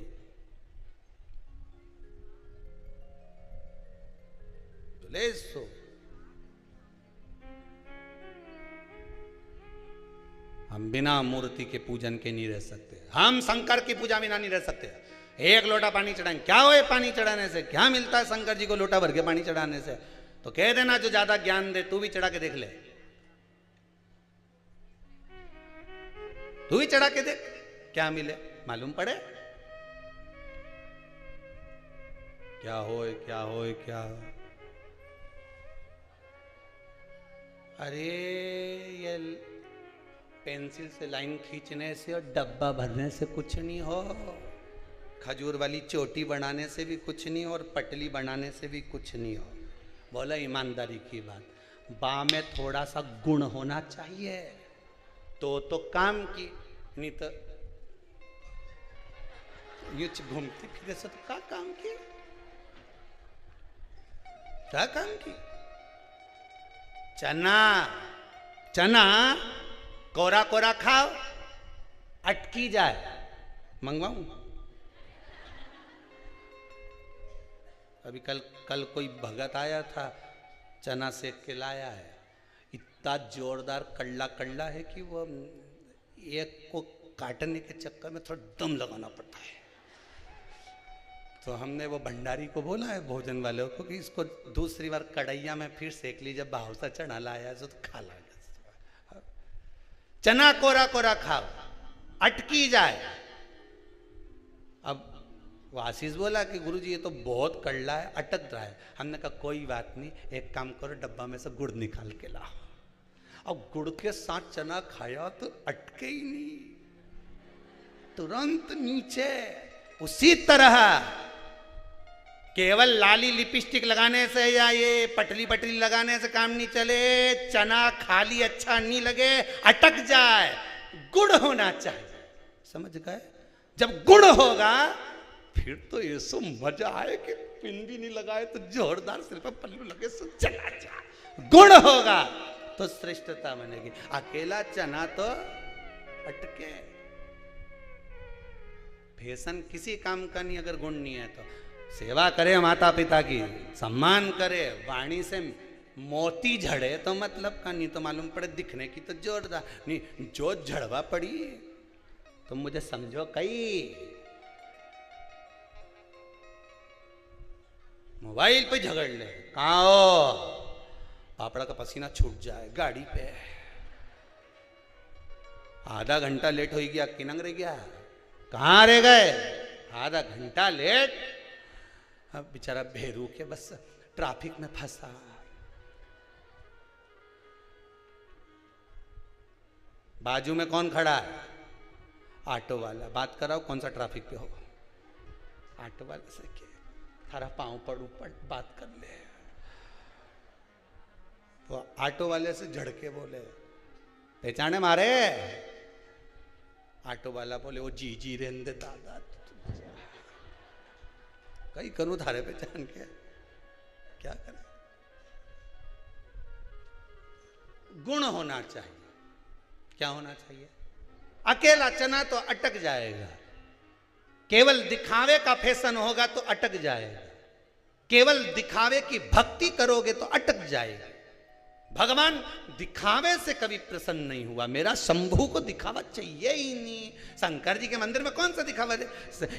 धुले सो हम बिना मूर्ति के पूजन के नहीं रह सकते। हम शंकर की पूजा बिना नहीं रह सकते। एक लोटा पानी चढ़ाएं, क्या हो पानी चढ़ाने से? क्या मिलता है शंकर जी को लोटा भर के पानी चढ़ाने से? तो कह देना जो ज्यादा ज्ञान दे, तू भी चढ़ा के देख ले, तू भी चढ़ा के देख, क्या मिले मालूम पड़े। क्या होए क्या होए क्या हो। अरे ये पेंसिल से लाइन खींचने से और डब्बा भरने से कुछ नहीं हो, खजूर वाली चोटी बनाने से भी कुछ नहीं हो, और पटली बनाने से भी कुछ नहीं हो। बोला ईमानदारी की बात, बा में थोड़ा सा गुण होना चाहिए तो काम की, नहीं तो यूं घूमती फिरे से तो क्या काम की, क्या काम की। चना चना कोरा कोरा खाओ, अटकी जाए, मंगवाऊं? अभी कल कोई भगत आया था, चना सेक के लाया है, इतना जोरदार कड़ला कड़ला है कि वो एक को काटने के चक्कर में थोड़ा दम लगाना पड़ता है। तो हमने वो भंडारी को बोला है, भोजन वालों को, कि इसको दूसरी बार कढ़ैया में फिर सेक लीजिए, भाव सा चना लाया है तो खा ला। चना कोरा कोरा खाओ, अटकी जाए। अब वो आशीष बोला कि गुरुजी ये तो बहुत कड़ला है, अटक रहा है। हमने कहा कोई बात नहीं, एक काम करो, डब्बा में से गुड़ निकाल के लाओ। अब गुड़ के साथ चना खाया तो अटके ही नहीं, तुरंत नीचे। उसी तरह केवल लाली लिपस्टिक लगाने से या ये पटली पटली लगाने से काम नहीं चले। चना खाली अच्छा नहीं लगे, अटक जाए, गुड़ होना चाहिए। समझ गए? जब गुड़ होगा फिर तो ये सो मजा आए कि पिन भी नहीं लगाए तो जोरदार सिर पर पल्लू लगे सो चला जा। गुड़ होगा तो श्रेष्ठता बनेगी। अकेला चना तो अटके। फैशन किसी काम का नहीं अगर गुण नहीं है तो। सेवा करे माता पिता की, सम्मान करे, वाणी से मोती झड़े तो मतलब का, नहीं तो मालूम पड़े दिखने की तो जोरदार नहीं। जो झड़वा पड़ी तो मुझे समझो कई मोबाइल पे झगड़ ले, कहाँ हो, पापड़ा का पसीना छूट जाए गाड़ी पे, आधा घंटा लेट हो गया, किनंग रह गया, कहाँ रह गए, आधा घंटा लेट। अब बेचारा भेरू के बस ट्रैफिक में फंसा। बाजू में कौन खड़ा है? ऑटो वाला। बात कराओ कौन सा ट्रैफिक पे हो। ऑटो वाले से के थारा पांव पड़ ऊपर बात कर ले। तो ऑटो वाले से झड़के बोले, पहचाने मारे? ऑटो वाला बोले, वो जी रेंदे दादा, कई करूं थारे पहचान के, क्या करें। गुण होना चाहिए। क्या होना चाहिए? अकेला चना तो अटक जाएगा, केवल दिखावे का फैशन होगा तो अटक जाएगा, केवल दिखावे की भक्ति करोगे तो अटक जाएगा। भगवान दिखावे से कभी प्रसन्न नहीं हुआ। मेरा शंभू को दिखावा चाहिए ही नहीं। शंकर जी के मंदिर में कौन सा दिखावा दे?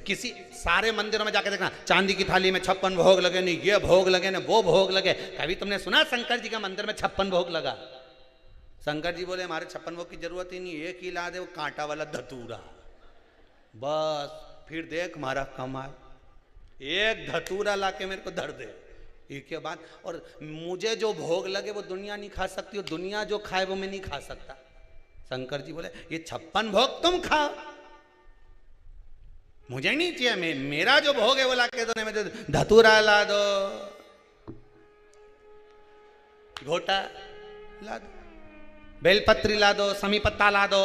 किसी सारे मंदिरों में जाकर देखना, चांदी की थाली में 56 भोग लगे, नहीं ये भोग लगे ना वो भोग लगे। कभी तुमने सुना शंकर जी के मंदिर में 56 भोग लगा? शंकर जी बोले हमारे 56 भोग की जरूरत ही नहीं, एक ही ला दे, वो कांटा वाला धतूरा, बस फिर देख मारा कमाल। एक धतूरा ला के मेरे को धर दे, एक के बाद। और मुझे जो भोग लगे वो दुनिया नहीं खा सकती, और दुनिया जो खाए वो मैं नहीं खा सकता। शंकर जी बोले ये 56 भोग तुम खाओ, मुझे नहीं चाहिए। मेरा जो भोग है वो ला के दो, मुझे धतूरा ला दो, घोटा ला दो। बेलपत्री ला दो, समी पत्ता ला दो।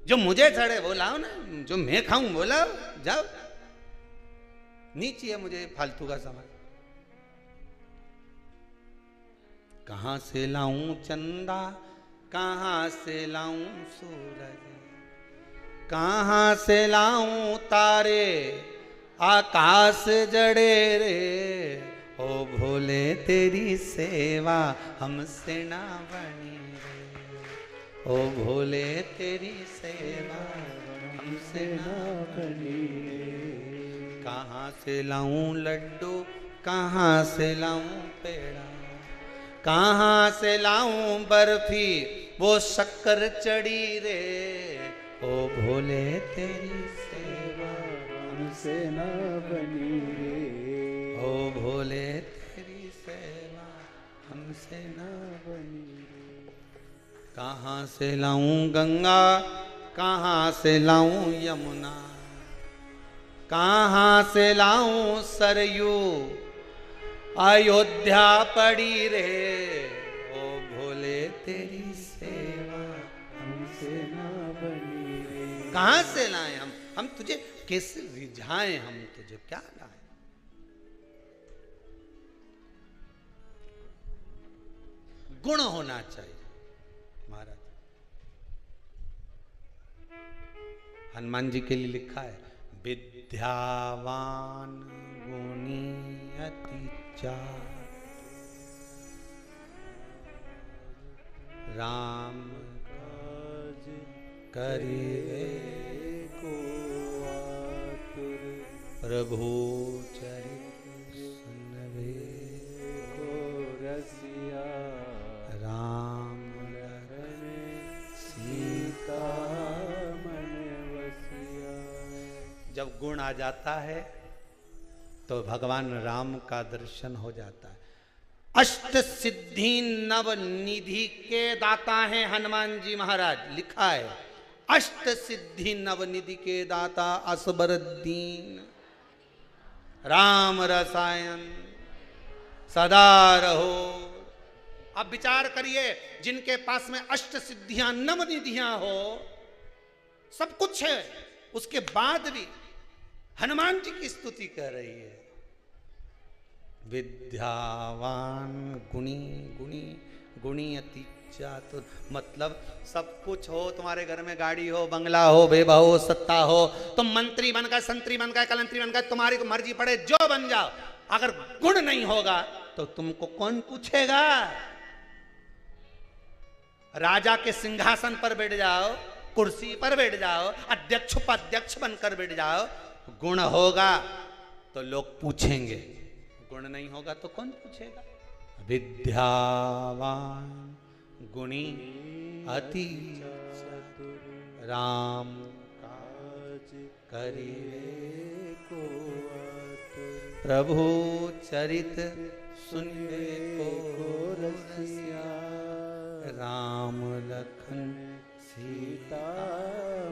जो मुझे चढ़े वो लाओ ना, जो मैं खाऊं वो लाओ, जाओ। नहीं चाहिए मुझे फालतू का सामान। कहां से लाऊं चंदा, कहां से लाऊं सूरज, कहां से लाऊं तारे, आकाश जड़े रे। ओ भोले तेरी सेवा हमसे ना बनी रे। ओ भोले तेरी सेवा हमसे ना बनी रे। कहां से लाऊं लड्डू, कहां से लाऊं पेड़ा, कहां से लाऊं बर्फी, वो शक्कर चढ़ी रे। ओ भोले तेरी सेवा हमसे ना बनी रे। ओ भोले तेरी सेवा हमसे ना बनी रे। कहां से लाऊं गंगा, कहां से लाऊं यमुना, कहां से लाऊं सरयू, अयोध्या पड़ी रे। ओ भोले तेरी सेवा हमसे ना बनी रे। कहां से लाएं हम तुझे कैसे रिझाएं, हम तुझे क्या लाएं। गुण होना चाहिए महाराज। हनुमान जी के लिए लिखा है, विद्यावान गुणी अति चातुर, राम काज करिवे को आतुर, प्रभु चरित सुनवे को रसिया, राम लखन सीता मन वसिया। जब गुण आ जाता है तो भगवान राम का दर्शन हो जाता है। अष्ट सिद्धि नव निधि के दाता हैं हनुमान जी महाराज। लिखा है, अष्ट सिद्धि नव निधि के दाता असबर दीन, राम रसायन सदा रहो। अब विचार करिए, जिनके पास में अष्ट सिद्धियां नव निधियां हो, सब कुछ है, उसके बाद भी हनुमान जी की स्तुति कर रही है। विद्यावान गुणी गुणी गुणी अति चातुर। मतलब सब कुछ हो, तुम्हारे घर में गाड़ी हो, बंगला हो, वैभव हो, सत्ता हो, तुम मंत्री बन गए, संतरी बन गए, कलंतरी बन गए, तुम्हारी को मर्जी पड़े जो बन जाओ, अगर गुण नहीं होगा तो तुमको कौन पूछेगा। राजा के सिंहासन पर बैठ जाओ, कुर्सी पर बैठ जाओ, अध्यक्ष उपाध्यक्ष बनकर बैठ जाओ, गुण होगा तो लोग पूछेंगे, गुण नहीं होगा तो कौन पूछेगा। विद्यावान गुणी अति चतुर, राम काज करिवे को आतुर, प्रभु चरित सुनिवे को रसिया, राम लखन सीता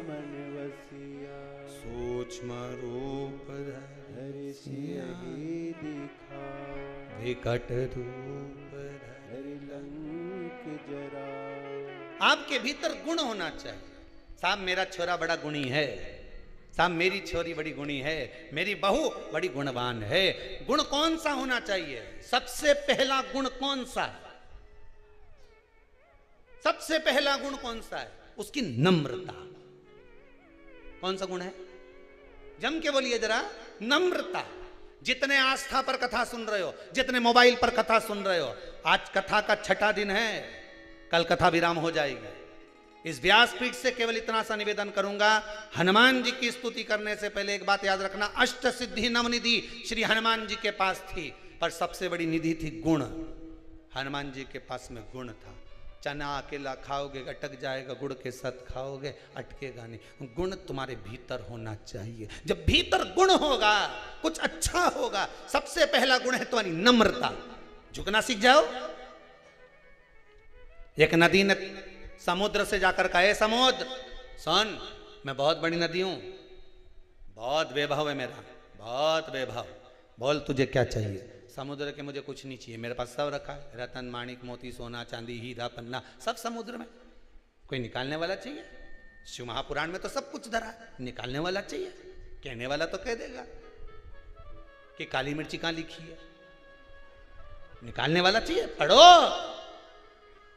मन वसिया, सूक्ष्म रूप धरि सियहि दिखाओ, विकट रूप धरि लंक जराओ। आपके भीतर गुण होना चाहिए। साहब मेरा छोरा बड़ा गुणी है, साहब मेरी छोरी बड़ी गुणी है, मेरी बहू बड़ी गुणवान है। गुण कौन सा होना चाहिए? सबसे पहला गुण कौन सा है? सबसे पहला गुण कौन सा है? उसकी नम्रता। कौन सा गुण है? जम के बोलिए जरा। नम्रता। जितने आस्था पर कथा सुन रहे हो, जितने मोबाइल पर कथा सुन रहे हो, आज कथा का 6ठा दिन है, कल कथा विराम हो जाएगी। इस व्यासपीठ से केवल इतना सा निवेदन करूंगा, हनुमान जी की स्तुति करने से पहले एक बात याद रखना, अष्ट सिद्धि नवनिधि श्री हनुमान जी के पास थी, पर सबसे बड़ी निधि थी गुण। हनुमान जी के पास में गुण था। चना अकेला खाओगे अटक जाएगा, गुड़ के साथ खाओगे अटकेगा नहीं। गुण तुम्हारे भीतर होना चाहिए। जब भीतर गुण होगा कुछ अच्छा होगा। सबसे पहला गुण है तुम्हारी नम्रता। झुकना सीख जाओ। एक नदी ने समुद्र से जाकर कहे, समुद्र सुन, मैं बहुत बड़ी नदी हूं, बहुत वैभव है मेरा, बहुत वैभव, बोल तुझे क्या चाहिए। समुद्र के मुझे कुछ नहीं चाहिए, मेरे पास सब रखा है, रतन माणिक मोती सोना चांदी हीरा पन्ना सब समुद्र में। कोई निकालने वाला चाहिए? शिव महापुराण में तो सब कुछ धरा है, निकालने वाला चाहिए? कहने वाला तो कह देगा कि काली मिर्ची कहां लिखी है, निकालने वाला चाहिए? पढ़ो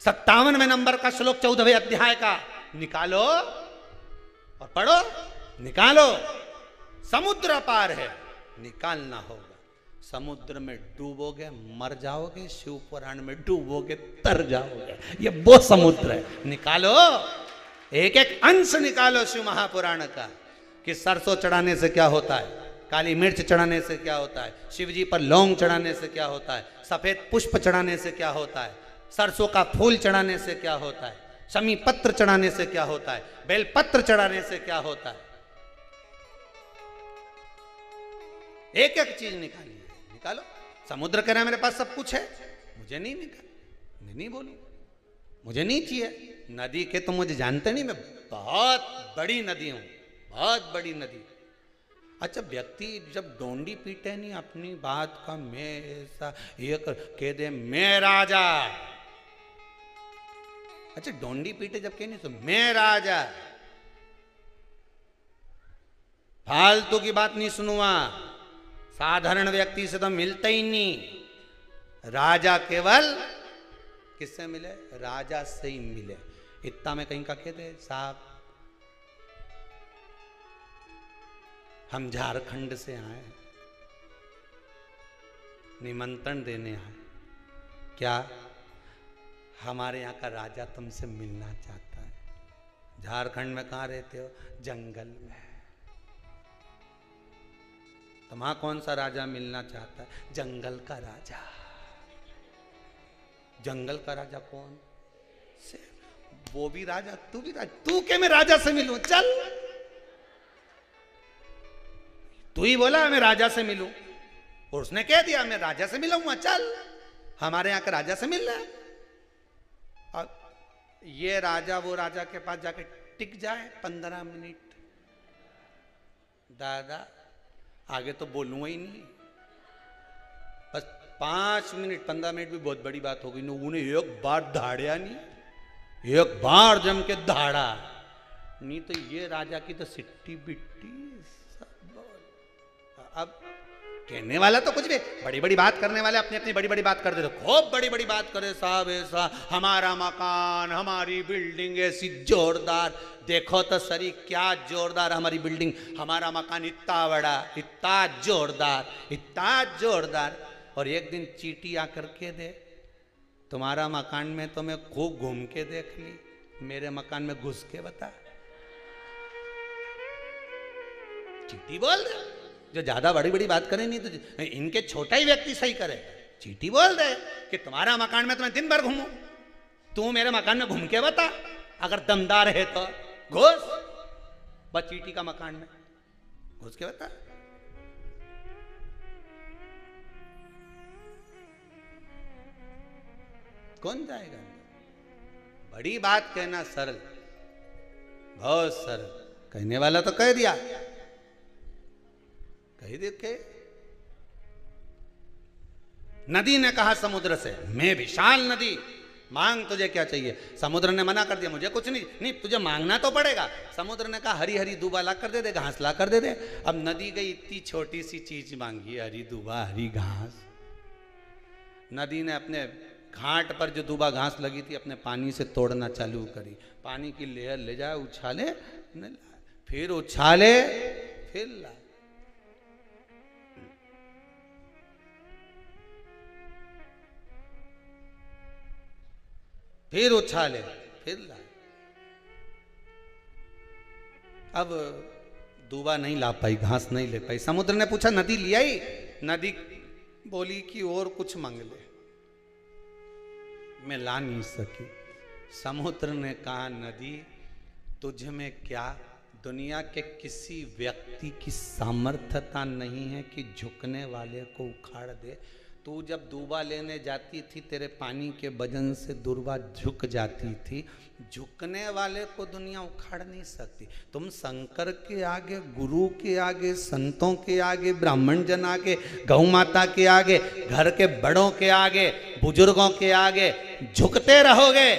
57वें नंबर का श्लोक 14वें अध्याय का निकालो और पढ़ो, निकालो। समुद्र पार है, निकालना होगा। समुद्र में डूबोगे मर जाओगे, शिव पुराण में डूबोगे तर जाओगे। ये वो समुद्र है, निकालो, एक एक अंश निकालो शिव महापुराण का कि सरसों चढ़ाने से क्या होता है, काली मिर्च चढ़ाने से क्या होता है, शिव जी पर लौंग चढ़ाने से क्या होता है, सफेद पुष्प चढ़ाने से क्या होता है, सरसों का फूल चढ़ाने से क्या होता है, शमी पत्र चढ़ाने से क्या होता है, बेल पत्र चढ़ाने से क्या होता है। एक एक चीज निकालिए, निकालो। समुद्र कह रहा है मेरे पास सब कुछ है, मुझे नहीं निकाल, नहीं बोलू, मुझे नहीं चाहिए। नदी के तो मुझे जानते नहीं, मैं बहुत बड़ी नदी हूं, बहुत बड़ी नदी। अच्छा, व्यक्ति जब डोंडी पीटे नहीं अपनी बात का, मैं ऐसा ये कह दे मैं राजा। अच्छा, डोंडी पीटे जब कह नहीं तो मैं राजा, फालतू की बात नहीं सुनूंगा। साधारण व्यक्ति से तो मिलता ही नहीं। राजा केवल किससे मिले? राजा से ही मिले। इतना में कहीं का कहते साहब हम झारखंड से आए, निमंत्रण देने आए, क्या हमारे यहाँ का राजा तुमसे मिलना चाहता है। झारखंड में कहाँ रहते हो? जंगल में। तो वहां कौन सा राजा मिलना चाहता है? जंगल का राजा। जंगल का राजा कौन? से वो भी राजा, तू भी राजा। तू के मैं राजा से मिलूं? चल, तू ही बोला मैं राजा से मिलूं और उसने कह दिया मैं राजा से मिलूंगा। चल, हमारे यहां का राजा से मिल रहा है। और ये राजा वो राजा के पास जाके टिक जाए 15 मिनट, दादा आगे तो बोलूंगा ही नहीं, बस 5 मिनट 15 मिनट भी बहुत बड़ी बात हो गई। उन्हें एक बार धाड़िया नहीं, एक बार जम के धाड़ा नहीं तो ये राजा की तो सिट्टी बिट्टी सब। अब कहने वाला तो कुछ भी, बड़ी बड़ी बात करने वाले अपनी अपनी बड़ी बड़ी बात कर देते, खूब बड़ी बड़ी बात करे साहब, ऐसा हमारा मकान हमारी बिल्डिंग ऐसी जोरदार। देखो तो सरी क्या जोरदार हमारी बिल्डिंग, हमारा मकान इतना बड़ा, इतना जोरदार, इतना जोरदार। और एक दिन चींटी आकर के दे, तुम्हारा मकान में तो मैं खूब घूम के देख ली, मेरे मकान में घुस के बता। चींटी बोल दे, जो ज्यादा बड़ी बड़ी बात करे नहीं तो इनके छोटा ही व्यक्ति सही करे। चींटी बोल दे कि तुम्हारा मकान में तो मैं दिन भर घूमूं, तू मेरे मकान में घूम के बता, अगर दमदार है तो घुस। बस चींटी का मकान में घुस के बता। कौन जाएगा? बड़ी बात कहना सरल, बहुत सरल। कहने वाला तो कह दिया, कही देखे। नदी ने कहा समुद्र से, मैं विशाल नदी, मांग तुझे क्या चाहिए। समुद्र ने मना कर दिया, मुझे कुछ नहीं, नहीं तुझे मांगना तो पड़ेगा। समुद्र ने कहा हरी हरी दूबा ला कर दे दे, घास ला कर दे दे। अब नदी गई, इतनी छोटी सी चीज मांगी, हरी दूबा हरी घास। नदी ने अपने घाट पर जो दूबा घास लगी थी अपने पानी से तोड़ना चालू करी। पानी की लेयर ले जाए, उछाले, फिर उछाले, फिर ला। फिर उछाले, फिर लाए। अब दूबा नहीं ला पाई, घास नहीं ले पाई। समुद्र ने पूछा नदी ले आई? नदी बोली कि और कुछ मांग ले, मैं ला नहीं सकी। समुद्र ने कहा नदी तुझ में क्या दुनिया के किसी व्यक्ति की सामर्थ्यता नहीं है कि झुकने वाले को उखाड़ दे। तू जब दूबा लेने जाती थी तेरे पानी के वजन से दूबा झुक जाती थी। झुकने वाले को दुनिया उखाड़ नहीं सकती। तुम शंकर के आगे, गुरु के आगे, संतों के आगे, ब्राह्मण जन आगे, गौ माता के आगे, घर के बड़ों के आगे, बुजुर्गों के आगे झुकते रहोगे।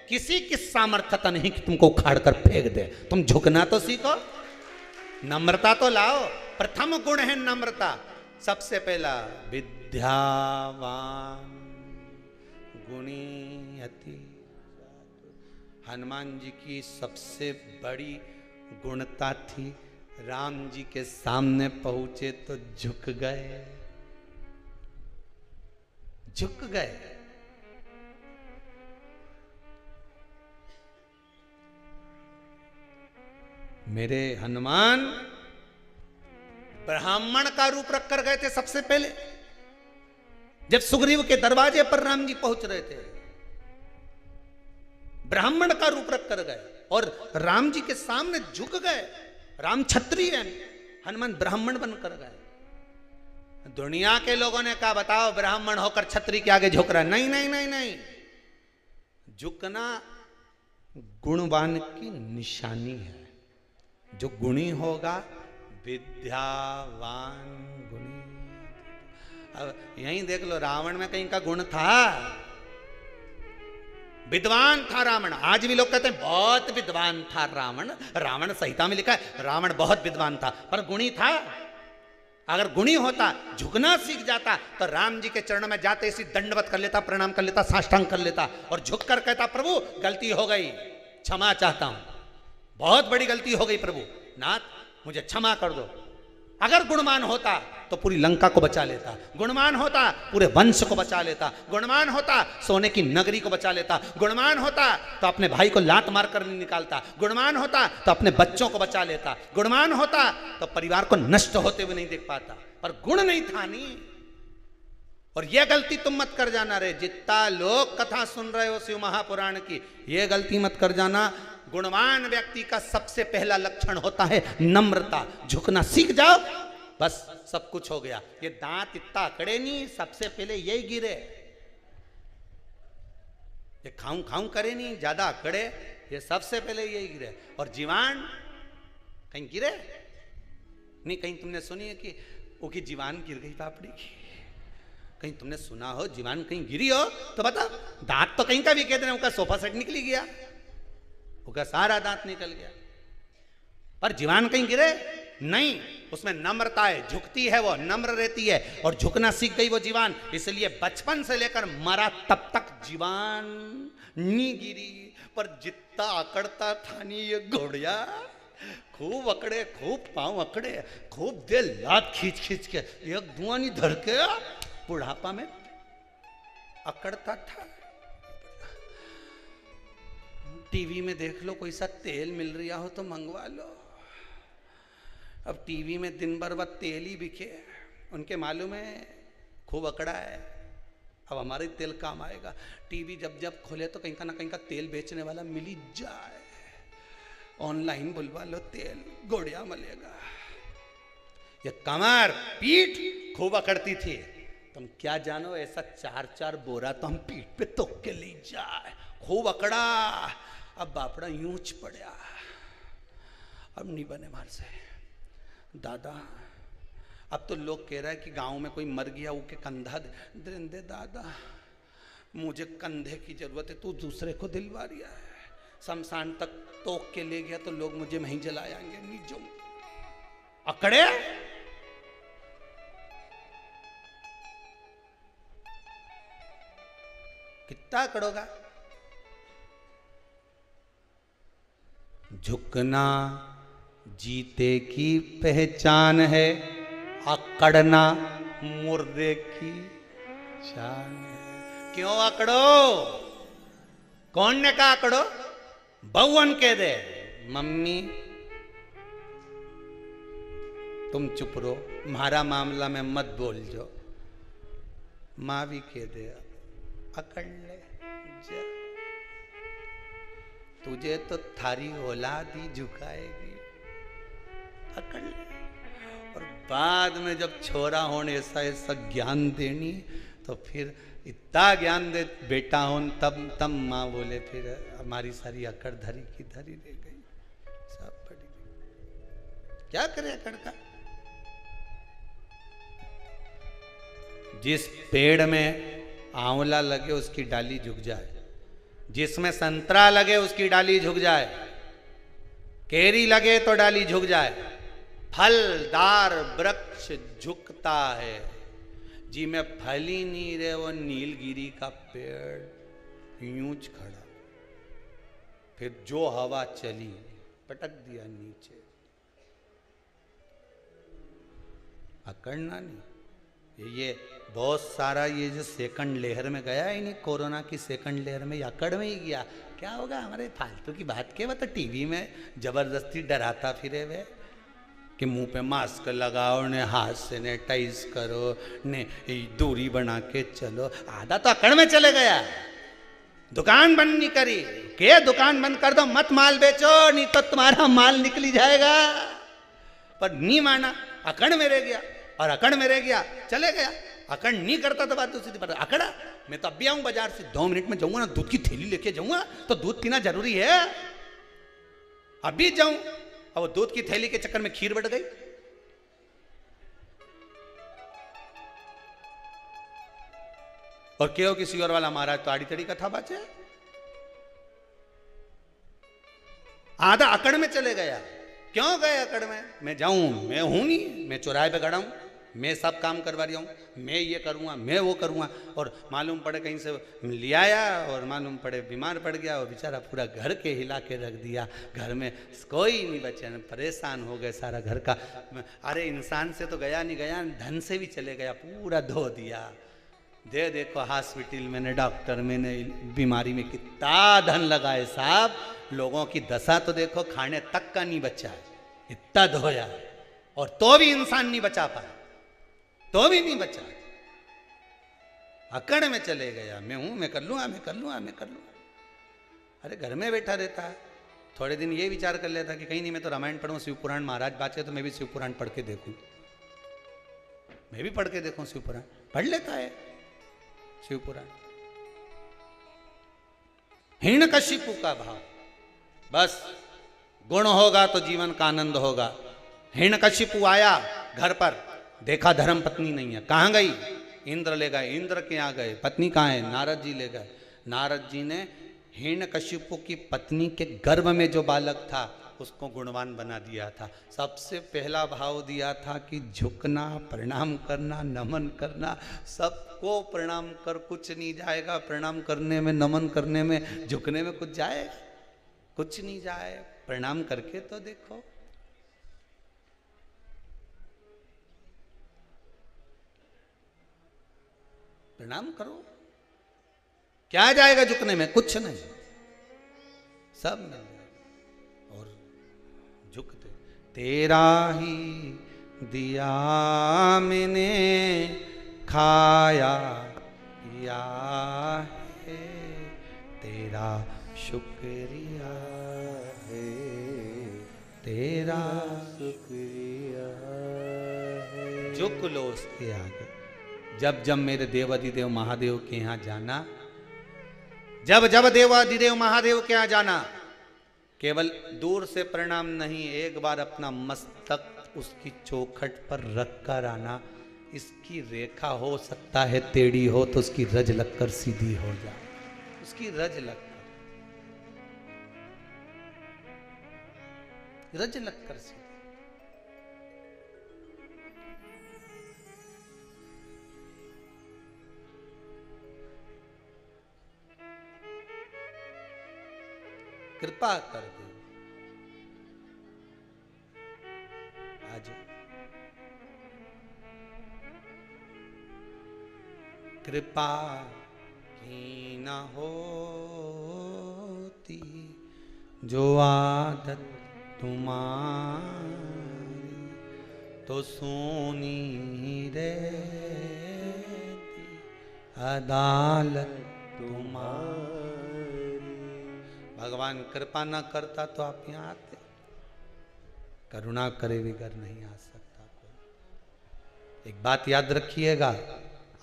किसी की सामर्थ्यता नहीं कि तुमको उखाड़ कर फेंक दे। तुम झुकना तो सीखो, नम्रता तो लाओ। प्रथम गुण है नम्रता। सबसे पहला विद्यावान गुणी अति। हनुमान जी की सबसे बड़ी गुणता थी, राम जी के सामने पहुंचे तो झुक गए, झुक गए। मेरे हनुमान ब्राह्मण का रूप रख कर गए थे। सबसे पहले जब सुग्रीव के दरवाजे पर राम जी पहुंच रहे थे, ब्राह्मण का रूप रख कर गए और राम जी के सामने झुक गए। राम क्षत्रिय है, हनुमान ब्राह्मण बनकर गए। दुनिया के लोगों ने कहा बताओ ब्राह्मण होकर क्षत्रिय के आगे झुक रहा है। नहीं नहीं नहीं नहीं, झुकना गुणवान की निशानी है। जो गुणी होगा, विद्यावान गुणी। अब यहीं देख लो, रावण में कहीं का गुण था? विद्वान था रावण। आज भी लोग कहते हैं बहुत विद्वान था रावण। रावण संहिता में लिखा है रावण बहुत विद्वान था, पर गुणी था? अगर गुणी होता, झुकना सीख जाता, तो राम जी के चरणों में जाते इसी दंडवत कर लेता, प्रणाम कर लेता, साष्टांग कर लेता और झुक कर कहता प्रभु गलती हो गई, क्षमा चाहता हूं, बहुत बड़ी गलती हो गई प्रभु, नाथ मुझे क्षमा कर दो। अगर गुणवान होता तो पूरी लंका को बचा लेता, गुणवान होता पूरे वंश को बचा लेता, गुणवान होता सोने की नगरी को बचा लेता, गुणवान होता तो अपने भाई को लात मार कर नहीं निकालता, गुणवान होता तो अपने बच्चों को बचा लेता, गुणवान होता तो परिवार को नष्ट होते हुए नहीं देख पाता। पर गुण नहीं था। नहीं, और यह गलती तुम मत कर जाना रे, जितना लोग कथा सुन रहे हो शिव महापुराण की, यह गलती मत कर जाना। गुणवान व्यक्ति का सबसे पहला लक्षण होता है नम्रता। झुकना सीख जाओ, बस सब कुछ हो गया। ये दांत इतना अकड़े नहीं, सबसे पहले यही गिरे। ये खाऊं खाऊं करे नहीं, ज्यादा अकड़े, ये सबसे पहले यही गिरे। और जीवान कहीं गिरे नहीं। कहीं तुमने सुनी है कि वो की जीवान गिर गई पापड़ी की? कहीं तुमने सुना हो जीवान कहीं गिरी हो तो बता। दांत तो कहीं का भी कहते हैं, उनका सोफा सेट निकली गया, उनका सारा दांत निकल गया, पर जीवान कहीं गिरे नहीं। उसमें नम्रता है, झुकती है, वो नम्र रहती है और झुकना सीख गई वो जीवान। इसलिए बचपन से लेकर मरा तब तक जीवान नहीं गिरी। पर जितना अकड़ता था नहीं ये घोड़िया, खूब अकड़े, खूब पांव अकड़े, खूब दे लात खींच खींच के, एक धुआं नहीं धर के बुढ़ापा में अकड़ता था। टीवी में देख लो, कोई सा तेल मिल रहा हो तो मंगवा लो। अब टीवी में दिन भर वह तेल ही बिके, उनके मालूम है खूब अकड़ा है, अब हमारे तेल काम आएगा। टीवी जब जब खोले तो कहीं का ना कहीं का तेल बेचने वाला मिल ही जाए, ऑनलाइन बुलवा लो तेल, गोड़िया मिलेगा। ये कमर पीठ खूब अकड़ती थी, तुम क्या जानो, ऐसा 4-4 बोरा तो हम पीठ पे तोक के ले जाए, खूब अकड़ा। अब बापड़ा यूंच पड़ा, अब नहीं बने मार से दादा। अब तो लोग कह रहा है कि गांव में कोई मर गया, वो के कंधा दे दादा, मुझे कंधे की जरूरत है, तू दूसरे को दिलवा रिया है। शमशान तक तोक के ले गया तो लोग मुझे वहीं जलाएंगे। नीचो अकड़े, कितना अकड़ोगा? झुकना जीते की पहचान है, अकड़ना मुर्दे की शान है। क्यों अकड़ो? कौन ने कहा अकड़ो? बहुवन कह दे मम्मी तुम चुप रहो, हमारा मामला में मत बोल जो। माँ भी कह दे अकड़ ले जा, तुझे तो थारी औलाद ही झुकाएगी, अकड़ ले। और बाद में जब छोरा होने ऐसा ऐसा ज्ञान देनी, तो फिर इतना ज्ञान दे बेटा हूं, तब माँ बोले फिर हमारी सारी अकड़ धरी की धरी रह गई, सब पड़ी गई। क्या करे अकड़ का? जिस पेड़ में आंवला लगे उसकी डाली झुक जाए, जिसमें संतरा लगे उसकी डाली झुक जाए, केरी लगे तो डाली झुक जाए, फलदार वृक्ष झुकता है, जी में फल ही नहीं रहे वो नीलगिरी का पेड़ यूंच खड़ा, फिर जो हवा चली पटक दिया नीचे। अकड़ना नहीं। ये बहुत सारा ये जो सेकंड लेयर में गया ही नहीं, कोरोना की सेकंड लेयर में अकड़ में ही गया। क्या होगा हमारे फालतू की बात के, वो तो टीवी में जबरदस्ती डराता फिरे वे कि मुंह पे मास्क लगाओ ने, हाथ से सैनिटाइज करो ने, दूरी बना के चलो। आधा तो अकड़ में चले गया। दुकान बंद नहीं करी के, दुकान बंद कर दो, मत माल बेचो नहीं तो तुम्हारा माल निकली जाएगा। पर नहीं माना, अकड़ में रह गया, और अकड़ में रह गया चले गया। अकड़ नहीं करता तो बात दूसरी बात। अकड़ा मैं तो अभी आऊं बाजार से, 2 मिनट में जाऊंगा ना, दूध की थैली लेके जाऊंगा, तो दूध पीना जरूरी है, अभी जाऊं। और वो दूध की थैली के चक्कर में खीर बढ़ गई। और क्यों किसी और वाला महाराज तो आड़ी तड़ी कथा बाचे। आधा अकड़ में चले गया। क्यों गए अकड़ में? मैं जाऊं, मैं हूं नहीं, मैं चौराहे पे खड़ा हूं, मैं सब काम करवा रही हूँ, मैं ये करूँगा, मैं वो करूँगा। और मालूम पड़े कहीं से ले आया और मालूम पड़े बीमार पड़ गया, और बेचारा पूरा घर के हिला के रख दिया। घर में कोई नहीं बचे, परेशान हो गए सारा घर का। अरे इंसान से तो गया नहीं गया, धन से भी चले गया, पूरा धो दिया। देखो हॉस्पिटल मैंने, डॉक्टर मैंने, बीमारी में कितना धन लगाए साहब। लोगों की दशा तो देखो, खाने तक का नहीं बचा, इतना धोया और तो भी इंसान नहीं बचा पाया, तो भी नहीं बचा। अकड़ में चले गया। मैं हूं, मैं कर लूंगा, मैं कर लूंगा, मैं कर लूंगा। अरे घर में बैठा रहता है, थोड़े दिन ये विचार कर लेता कि कहीं नहीं मैं तो रामायण पढ़ूं, शिव पुराण महाराज बाचे तो मैं भी शिव पुराण पढ़ के देखूं, मैं भी पढ़ के देखूं शिव पुराण। पढ़ लेता है शिव पुराण। हिरण्यकशिपु का भाव, बस गुण होगा तो जीवन का आनंद होगा। हिरण्यकशिपु आया घर पर, देखा धर्म पत्नी नहीं है, कहाँ गई? इंद्र ले गए। इंद्र के यहाँ गए, पत्नी कहाँ है? नारद जी ले गए। नारद जी ने हिरण्यकशिपु की पत्नी के गर्भ में जो बालक था उसको गुणवान बना दिया था। सबसे पहला भाव दिया था कि झुकना, प्रणाम करना, नमन करना। सबको प्रणाम कर, कुछ नहीं जाएगा प्रणाम करने में, नमन करने में, झुकने में कुछ जाएगा? कुछ नहीं जाए। प्रणाम करके तो देखो। प्रणाम करो, क्या जाएगा झुकने में? कुछ नहीं, सब मिल जाएगा। और झुकते, तेरा ही दिया मैंने खाया पिया है, तेरा शुक्रिया है, तेरा शुक्रिया है। झुक लो उसके आगे। जब जब मेरे देवाधिदेव महादेव के यहाँ जाना, जब जब देवाधिदेव महादेव के यहाँ जाना, केवल दूर से प्रणाम नहीं, एक बार अपना मस्तक उसकी चौखट पर रख कर आना। इसकी रेखा हो सकता है टेढ़ी हो तो उसकी रज लगकर सीधी हो जाए, उसकी रज लगकर, रज लगकर सीधी। कृपा कर दे आज। कृपा ही न होती जो आदत तुम्हारी, तो सोनी रहती अदालत तुम्हारी। भगवान कृपा ना करता तो आप यहाँ आते? करुणा करे बगैर नहीं आ सकता कोई। एक बात याद रखिएगा,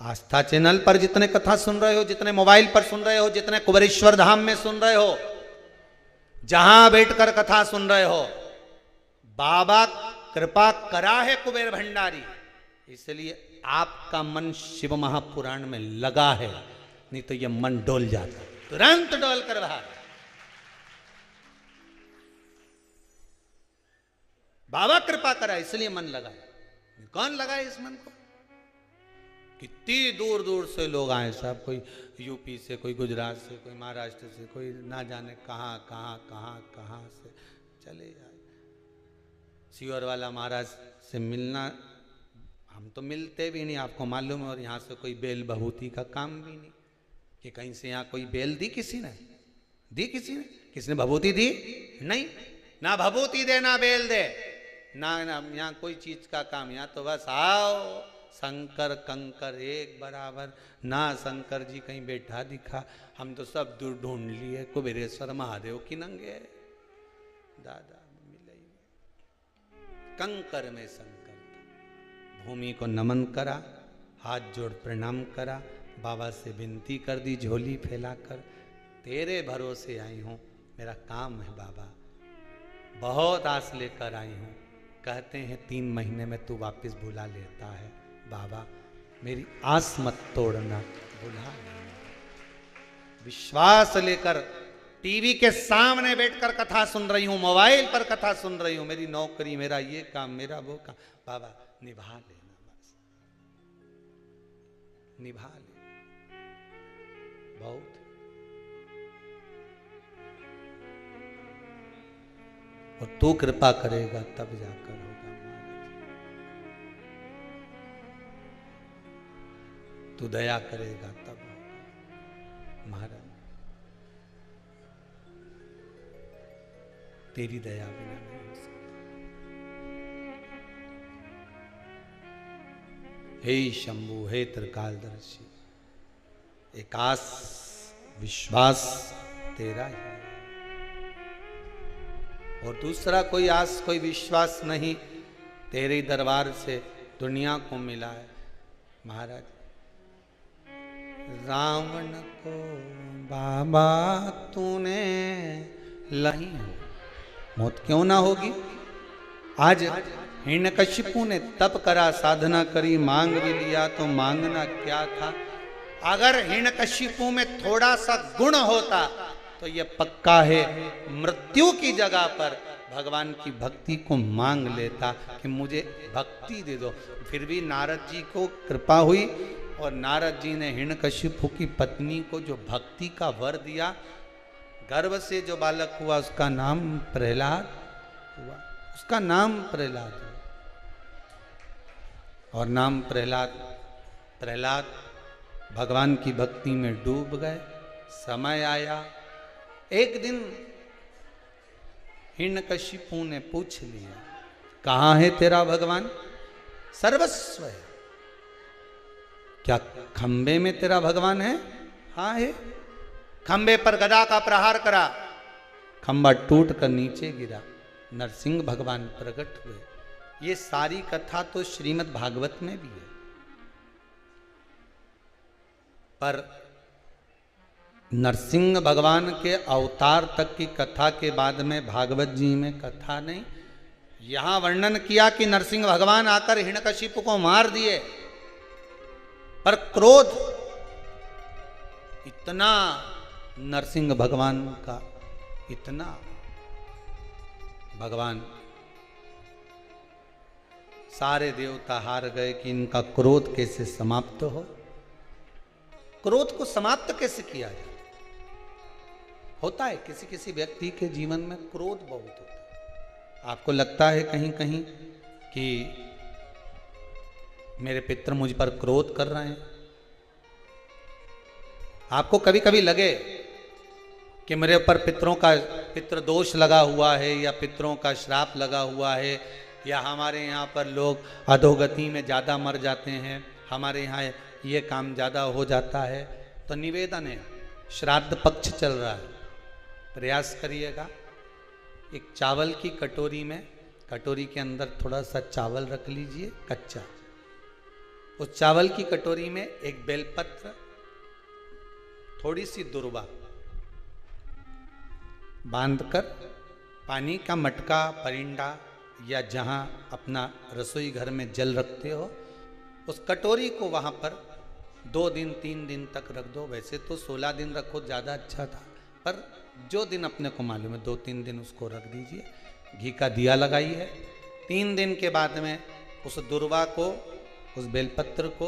आस्था चैनल पर जितने कथा सुन रहे हो, जितने मोबाइल पर सुन रहे हो, जितने कुबेरेश्वर धाम में सुन रहे हो, जहां बैठकर कथा सुन रहे हो, बाबा कृपा करा है कुबेर भंडारी, इसलिए आपका मन शिव महापुराण में लगा है, नहीं तो ये मन डोल जाता, तुरंत डोल कर बाहर। बाबा कृपा करा इसलिए मन लगा। कौन लगा इस मन को? कितनी दूर दूर से लोग आए साहब, कोई यूपी से, कोई गुजरात से, कोई महाराष्ट्र से, कोई ना जाने कहाँ कहाँ कहाँ कहाँ से चले जाए। सीवर वाला महाराज से मिलना, हम तो मिलते भी नहीं, आपको मालूम है, और यहाँ से कोई बेल बहूती का काम भी नहीं कि कहीं से यहाँ कोई बेल दी किसी ने, दी किसी ने, किसने भभूति दी? नहीं, ना भभूति दे ना बेल दे, ना यहाँ कोई चीज का काम। यहाँ तो बस आओ, शंकर कंकर एक बराबर, ना शंकर जी कहीं बैठा दिखा, हम तो सब दूर ढूंढ लिए, कुबेरेश्वर महादेव की नंगे दादा मिले, कंकर में शंकर, भूमि को नमन करा, हाथ जोड़ प्रणाम करा, बाबा से विनती कर दी झोली फैलाकर, तेरे भरोसे आई हूँ, मेरा काम है बाबा, बहुत आस लेकर आई हूँ। कहते हैं 3 महीने में तू वापस बुला लेता है, बाबा मेरी आस मत तोड़ना, बुला लेना। विश्वास लेकर टीवी के सामने बैठकर कथा सुन रही हूँ, मोबाइल पर कथा सुन रही हूँ, मेरी नौकरी, मेरा ये काम, मेरा वो काम, बाबा निभा लेना, बस निभा लेना, बहुत। और तू कृपा करेगा तब जाकर होगा महाराज, तू दया करेगा तब होगा महाराज, तेरी दया बिना नहीं हो सकता। हे शंभु, हे त्रिकालदर्शी, एक आस विश्वास तेरा ही, और दूसरा कोई आस कोई विश्वास नहीं, तेरे दरबार से दुनिया को मिला है महाराज। रावण को बाबा तूने लाई हो, मौत क्यों ना होगी। आज हिरण्यकशिपु ने तप करा, साधना करी, मांग भी लिया, तो मांगना क्या था। अगर हिरण्यकशिपु में थोड़ा सा गुण होता तो ये पक्का है मृत्यु की जगह पर भगवान की भक्ति को मांग लेता कि मुझे भक्ति दे दो। फिर भी नारद जी को कृपा हुई और नारद जी ने हिरण्यकशिपु की पत्नी को जो भक्ति का वर दिया, गर्भ से जो बालक हुआ उसका नाम प्रहलाद हुआ, उसका नाम प्रहलाद हुआ। और नाम प्रहलाद, प्रहलाद भगवान की भक्ति में डूब गए। समय आया, एक दिन हिरण्यकशिपु ने पूछ लिया, कहाँ है तेरा भगवान? सर्वस्व है। क्या खंबे में तेरा भगवान है? हाँ है। खंबे पर गदा का प्रहार करा, खंबा टूट कर नीचे गिरा, नरसिंह भगवान प्रकट हुए। ये सारी कथा तो श्रीमद् भागवत में भी है, पर नरसिंह भगवान के अवतार तक की कथा के बाद में भागवत जी में कथा नहीं। यहां वर्णन किया कि नरसिंह भगवान आकर हिरण्यकशिपु को मार दिए, पर क्रोध इतना नरसिंह भगवान का, इतना भगवान सारे देवता हार गए कि इनका क्रोध कैसे समाप्त हो। क्रोध को समाप्त कैसे किया जाए? होता है किसी किसी व्यक्ति के जीवन में क्रोध बहुत होता है। आपको लगता है कहीं कहीं कि मेरे पितर मुझ पर क्रोध कर रहे हैं। आपको कभी कभी लगे कि मेरे ऊपर पितृ दोष लगा हुआ है, या पितरों का श्राप लगा हुआ है, या हमारे यहाँ पर लोग अधोगति में ज़्यादा मर जाते हैं, हमारे यहाँ ये काम ज़्यादा हो जाता है, तो निवेदन है, श्राद्ध पक्ष चल रहा है, प्रयास करिएगा एक चावल की कटोरी में, कटोरी के अंदर थोड़ा सा चावल रख लीजिए कच्चा, उस चावल की कटोरी में एक बेलपत्र, थोड़ी सी दुर्वा बांधकर पानी का मटका, परिंडा या जहां अपना रसोई घर में जल रखते हो, उस कटोरी को वहां पर 2 दिन 3 दिन तक रख दो। वैसे तो 16 दिन रखो ज़्यादा अच्छा था, पर जो दिन अपने को मालूम है 2-3 दिन उसको रख दीजिए। घी का दिया लगाइए। 3 दिन के बाद में उस दुर्वा को, उस बेलपत्र को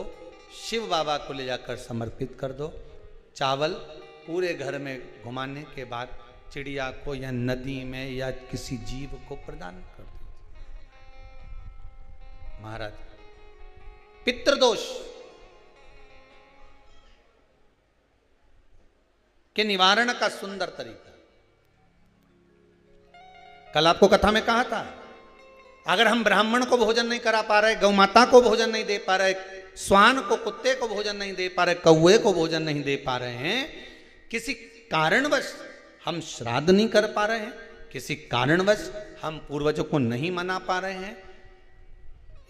शिव बाबा को ले जाकर समर्पित कर दो। चावल पूरे घर में घुमाने के बाद चिड़िया को या नदी में या किसी जीव को प्रदान कर दो। महाराज, पितृदोष के निवारण का सुंदर तरीका। कल आपको कथा में कहा था, अगर हम ब्राह्मण को भोजन नहीं करा पा रहे, गौ माता को भोजन नहीं दे पा रहे, श्वान को, कुत्ते को भोजन नहीं दे पा रहे, कौवे को भोजन नहीं दे पा रहे हैं, किसी कारणवश हम श्राद्ध नहीं कर पा रहे हैं, किसी कारणवश हम पूर्वजों को नहीं मना पा रहे हैं,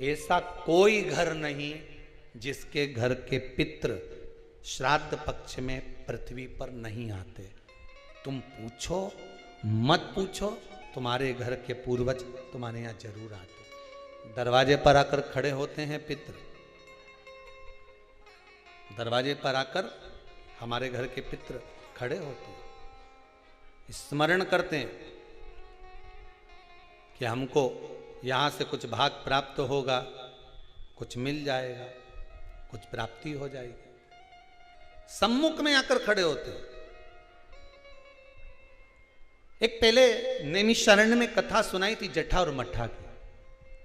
ऐसा कोई घर नहीं जिसके घर के पितृ श्राद्ध पक्ष में पृथ्वी पर नहीं आते। तुम पूछो मत पूछो, तुम्हारे घर के पूर्वज तुम्हारे यहां जरूर आते। दरवाजे पर आकर खड़े होते हैं पितृ, दरवाजे पर आकर हमारे घर के पितृ खड़े होते हैं, स्मरण करते हैं कि हमको यहां से कुछ भाग प्राप्त होगा, कुछ मिल जाएगा, कुछ प्राप्ति हो जाएगी। सम्मुख में आकर खड़े होते हैं। एक पहले नैमिषारण्य में कथा सुनाई थी जटा और मट्ठा की,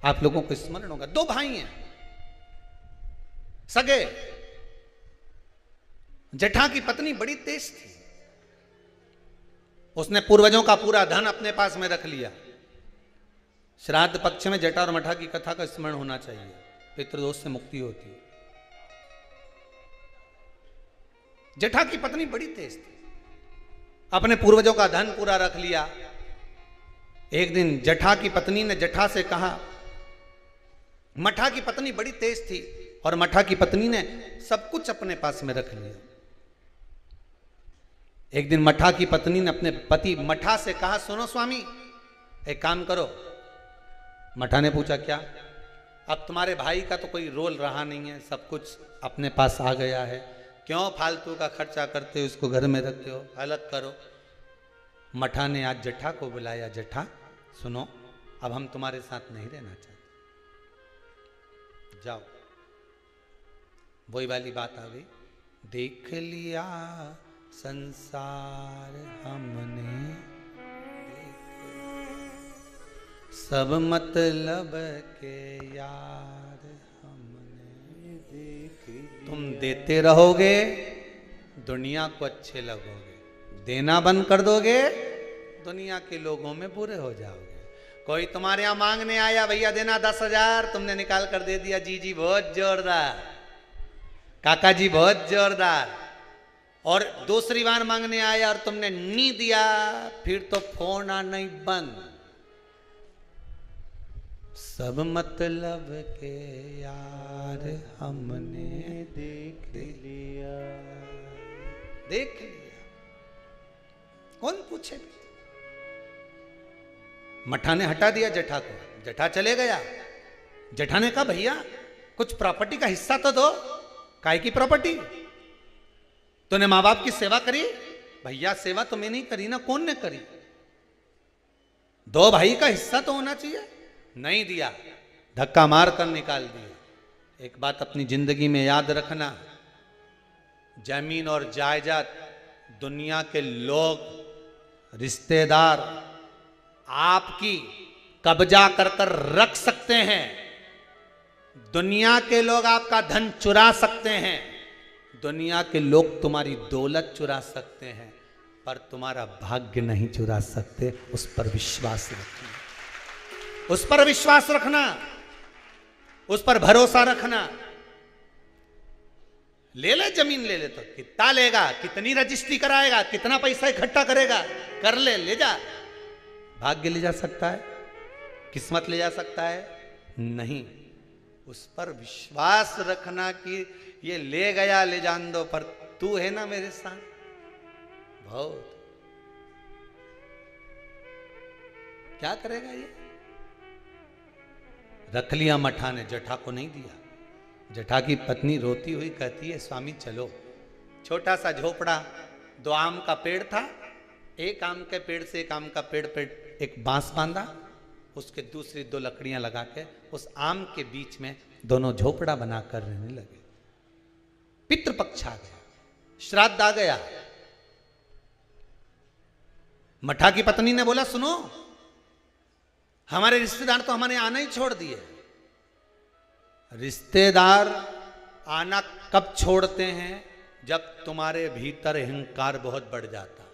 आप लोगों को स्मरण होगा। 2 भाई हैं सगे। जटा की पत्नी बड़ी तेज थी, उसने पूर्वजों का पूरा धन अपने पास में रख लिया। श्राद्ध पक्ष में जटा और मट्ठा की कथा का स्मरण होना चाहिए, पितृदोष से मुक्ति होती है। जटा की पत्नी बड़ी तेज थी, अपने पूर्वजों का धन पूरा रख लिया। एक दिन जटा की पत्नी ने जटा से कहा, मट्ठा की पत्नी बड़ी तेज थी और मट्ठा की पत्नी ने सब कुछ अपने पास में रख लिया। एक दिन मट्ठा की पत्नी ने अपने पति मट्ठा से कहा, सुनो स्वामी, एक काम करो। मट्ठा ने पूछा, क्या? अब तुम्हारे भाई का तो कोई रोल रहा नहीं है, सब कुछ अपने पास आ गया है, क्यों फालतू का खर्चा करते हो, उसको घर में रखते हो, अलग करो। मट्ठा ने आज जटा को बुलाया, जटा सुनो, अब हम तुम्हारे साथ नहीं रहना चाहते, जाओ। वही वाली बात आ गई, देख लिया संसार हमने, सब मतलब के यार हमने देख। तुम देते रहोगे, दुनिया को अच्छे लगोगे, देना बंद कर दोगे, दुनिया के लोगों में बुरे हो जाओगे। कोई तुम्हारे यहां मांगने आया, भैया देना 10,000, तुमने निकाल कर दे दिया, जी जी बहुत जोरदार, काका जी बहुत जोरदार। और दूसरी बार मांगने आया और तुमने नहीं दिया, फिर तो फोन आना ही बंद। सब मतलब के यार हमने देख लिया, देख लिया, कौन पूछे। मट्ठा ने हटा दिया जटा को, जटा चले गया। जटा ने कहा, भैया कुछ प्रॉपर्टी का हिस्सा तो दो। काय की प्रॉपर्टी? तूने माँ बाप की सेवा करी? भैया सेवा तो मैं नहीं करी ना, कौन ने करी? 2 भाई का हिस्सा तो होना चाहिए। नहीं दिया, धक्का मार कर निकाल दिया। एक बात अपनी जिंदगी में याद रखना, जमीन और जायदाद दुनिया के लोग, रिश्तेदार आपकी कब्जा कर कर रख सकते हैं, दुनिया के लोग आपका धन चुरा सकते हैं, दुनिया के लोग तुम्हारी दौलत चुरा सकते हैं, पर तुम्हारा भाग्य नहीं चुरा सकते। उस पर विश्वास रखना, उस पर विश्वास रखना, उस पर भरोसा रखना। ले ले जमीन, ले ले तो कितना लेगा, कितनी रजिस्ट्री कराएगा, कितना पैसा इकट्ठा करेगा, कर ले, ले जा। भाग्य ले जा सकता है, किस्मत ले जा सकता है? नहीं। उस पर विश्वास रखना कि ये ले गया ले जान दो, पर तू है ना मेरे साथ। बहुत क्या करेगा ये? रख लिया मठा ने, जटा को नहीं दिया। जटा की पत्नी रोती हुई कहती है, स्वामी चलो। छोटा सा झोपड़ा, 2 आम का पेड़ था, एक आम के पेड़ से एक आम का पेड़ पे एक बांस बांधा, उसके दूसरी 2 लकड़ियां लगा के उस आम के बीच में दोनों झोपड़ा बनाकर रहने लगे। पितृपक्ष आ गया, श्राद्ध आ गया। मठा की पत्नी ने बोला, सुनो, हमारे रिश्तेदार तो हमारे आना ही छोड़ दिए। रिश्तेदार आना कब छोड़ते हैं? जब तुम्हारे भीतर अहंकार बहुत बढ़ जाता।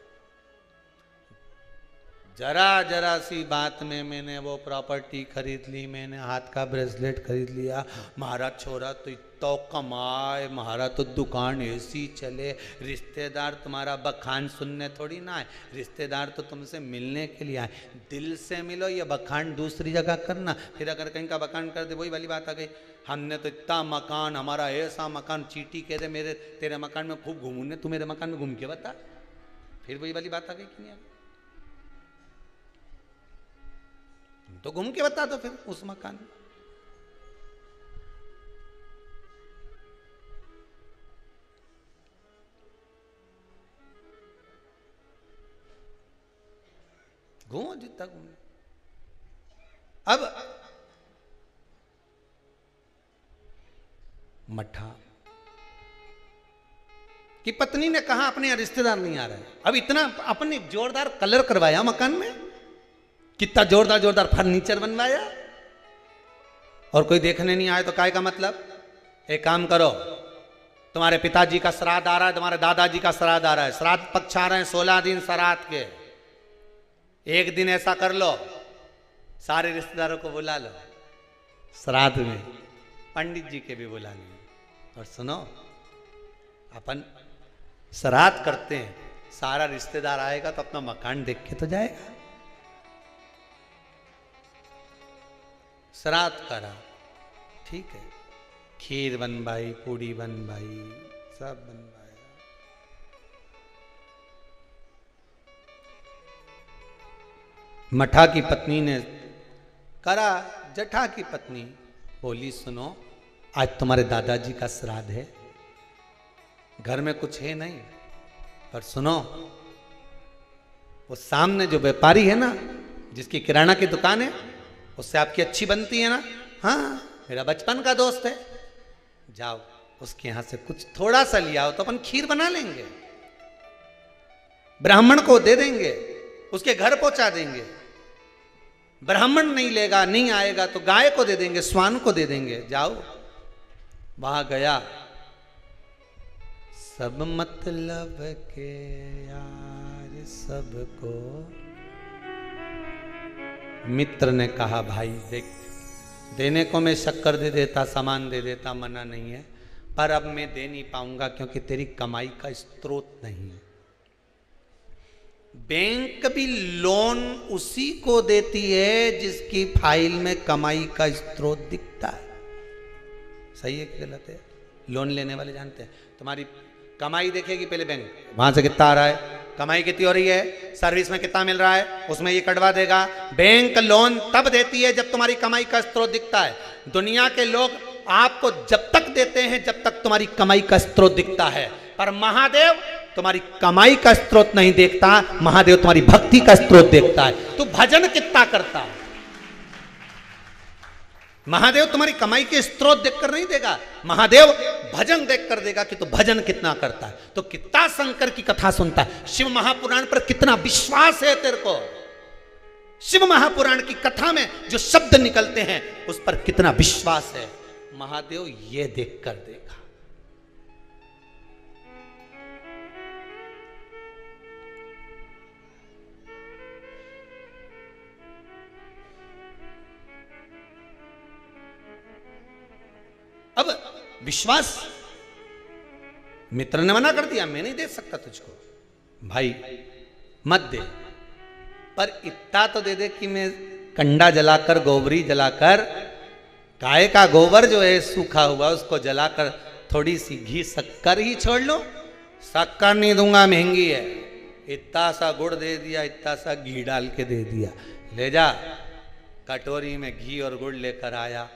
जरा जरा सी बात में मैंने वो प्रॉपर्टी खरीद ली, मैंने हाथ का ब्रेसलेट खरीद लिया, महाराज छोरा तो इतना कमाए, महाराज तो दुकान ऐसी चले। रिश्तेदार तुम्हारा बखान सुनने थोड़ी ना आए, रिश्तेदार तो तुमसे मिलने के लिए आए। दिल से मिलो, ये बखान दूसरी जगह करना। फिर अगर कहीं का बखान कर दे, वही वाली बात आ गई, हमने तो इतना मकान, हमारा ऐसा मकान, चीटी कह दे मेरे तेरे मकान में खूब घूमूंगे, तू मेरे मकान में घूम के बता। फिर वही वाली बात आ गई कि नहीं? तो घूम के बता दो फिर उस मकान में। घूमो जितना घूमो। अब मठा की पत्नी ने कहा अपने यहाँ रिश्तेदार नहीं आ रहे। अब इतना अपने जोरदार कलर करवाया मकान में, कितना जोरदार जोरदार फर्नीचर बनवाया, और कोई देखने नहीं आए तो काय का मतलब? एक काम करो, तुम्हारे पिताजी का श्राद्ध आ रहा है, तुम्हारे दादाजी का श्राद्ध आ रहा है, श्राद्ध पक्ष आ रहे हैं 16 दिन श्राद्ध के। एक दिन ऐसा कर लो, सारे रिश्तेदारों को बुला लो श्राद्ध में, पंडित जी के भी बुला लो। और सुनो, अपन श्राद्ध करते हैं, सारा रिश्तेदार आएगा तो अपना मकान देख के तो जाएगा। श्राद्ध करा, ठीक है, खीर बनवाई, पूड़ी बनवाई, सब बनवाया। मठा की पत्नी ने करा। जटा की पत्नी बोली, सुनो, आज तुम्हारे दादाजी का श्राद्ध है, घर में कुछ है नहीं, पर सुनो, वो सामने जो व्यापारी है ना, जिसकी किराना की दुकान है, उससे आपकी अच्छी बनती है ना? हाँ, मेरा बचपन का दोस्त है, जाओ उसके यहां से कुछ थोड़ा सा लिया हो तो अपन खीर बना लेंगे, ब्राह्मण को दे देंगे, उसके घर पहुंचा देंगे। ब्राह्मण नहीं लेगा, नहीं आएगा तो गाय को दे देंगे, स्वान को दे देंगे। जाओ, वहां गया, सब मतलब के यार सबको। मित्र ने कहा, भाई देख, देने को मैं शक्कर दे देता, सामान दे देता, मना नहीं है, पर अब मैं दे नहीं पाऊंगा क्योंकि तेरी कमाई का स्रोत नहीं है। बैंक भी लोन उसी को देती है जिसकी फाइल में कमाई का स्रोत दिखता है। सही है कि गलत है? लोन लेने वाले जानते हैं, तुम्हारी कमाई देखेगी पहले बैंक, वहां से कितना आ रहा है, कमाई कितनी हो रही है, सर्विस में कितना मिल रहा है, उसमें ये कटवा देगा। बैंक लोन तब देती है जब तुम्हारी कमाई का स्रोत दिखता है। दुनिया के लोग आपको जब तक देते हैं जब तक तुम्हारी कमाई का स्रोत दिखता है, पर महादेव तुम्हारी कमाई का स्रोत नहीं देखता, महादेव तुम्हारी भक्ति का स्रोत देखता है। तू भजन कितना करता है, महादेव तुम्हारी कमाई के स्रोत देखकर नहीं देगा, महादेव भजन देखकर देगा कि तू भजन कितना करता है, तो कितना शंकर की कथा सुनता है, शिव महापुराण पर कितना विश्वास है तेरे को, शिव महापुराण की कथा में जो शब्द निकलते हैं उस पर कितना विश्वास है, महादेव ये देखकर देगा। अब विश्वास, मित्र ने मना कर दिया, मैं नहीं दे सकता तुझको, भाई मत दे, पर इतना तो दे दे कि मैं कंडा जलाकर, गोबरी जलाकर गाय का गोबर जो है सूखा हुआ, उसको जलाकर थोड़ी सी घी शक्कर ही छोड़ लो। शक्कर नहीं दूंगा, महंगी है। इतना सा गुड़ दे दिया, इतना सा घी डाल के दे दिया, ले जा। कटोरी में घी और गुड़ लेकर आया।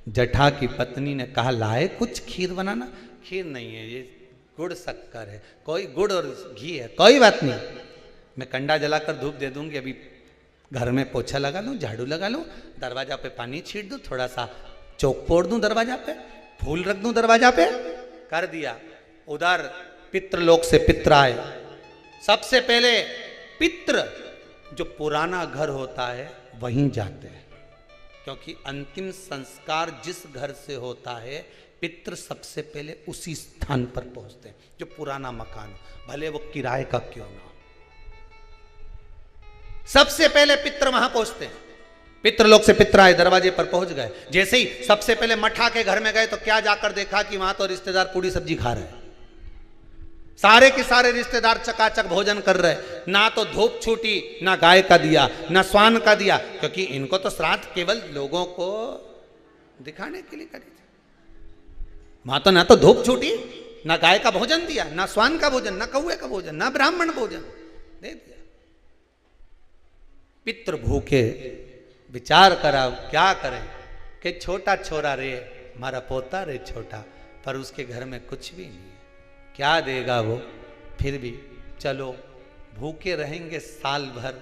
जठा की पत्नी ने कहा, लाए कुछ खीर बनाना। खीर नहीं है, ये गुड़ शक्कर है। कोई गुड़ और घी है, कोई बात नहीं, मैं कंडा जलाकर धूप दे दूंगी। अभी घर में पोछा लगा लूँ, झाड़ू लगा लूँ, दरवाजा पे पानी छीट दूँ, थोड़ा सा चौक पोड़ दूँ दरवाजा पे, फूल रख दूँ दरवाजा पे। कर दिया। उधर पितृलोक से पित्र आए। सबसे पहले पितृ जो पुराना घर होता है वहीं जाते हैं, क्योंकि अंतिम संस्कार जिस घर से होता है पितृ सबसे पहले उसी स्थान पर पहुंचते हैं, जो पुराना मकान हो, भले वो किराए का क्यों ना हो। सबसे पहले पितृ वहां पहुंचते हैं। पितृलोक से पितृ आए, दरवाजे पर पहुंच गए। जैसे ही सबसे पहले मठा के घर में गए तो क्या जाकर देखा कि वहां तो रिश्तेदार पूरी सब्जी खा रहे हैं। सारे के सारे रिश्तेदार चकाचक भोजन कर रहे, ना तो धूप छूटी, ना गाय का दिया, ना स्वान का दिया, क्योंकि इनको तो श्राद्ध केवल लोगों को दिखाने के लिए करी थी। वहां तो ना तो धूप छूटी, ना गाय का भोजन दिया, ना स्वान का भोजन, ना कौवे का भोजन, ना ब्राह्मण भोजन दे दिया। पितृ भूखे, विचार करा क्या करें कि छोटा छोरा रे, हमारा पोता रे छोटा, पर उसके घर में कुछ भी नहीं है, क्या देगा वो। फिर भी चलो भूखे रहेंगे साल भर।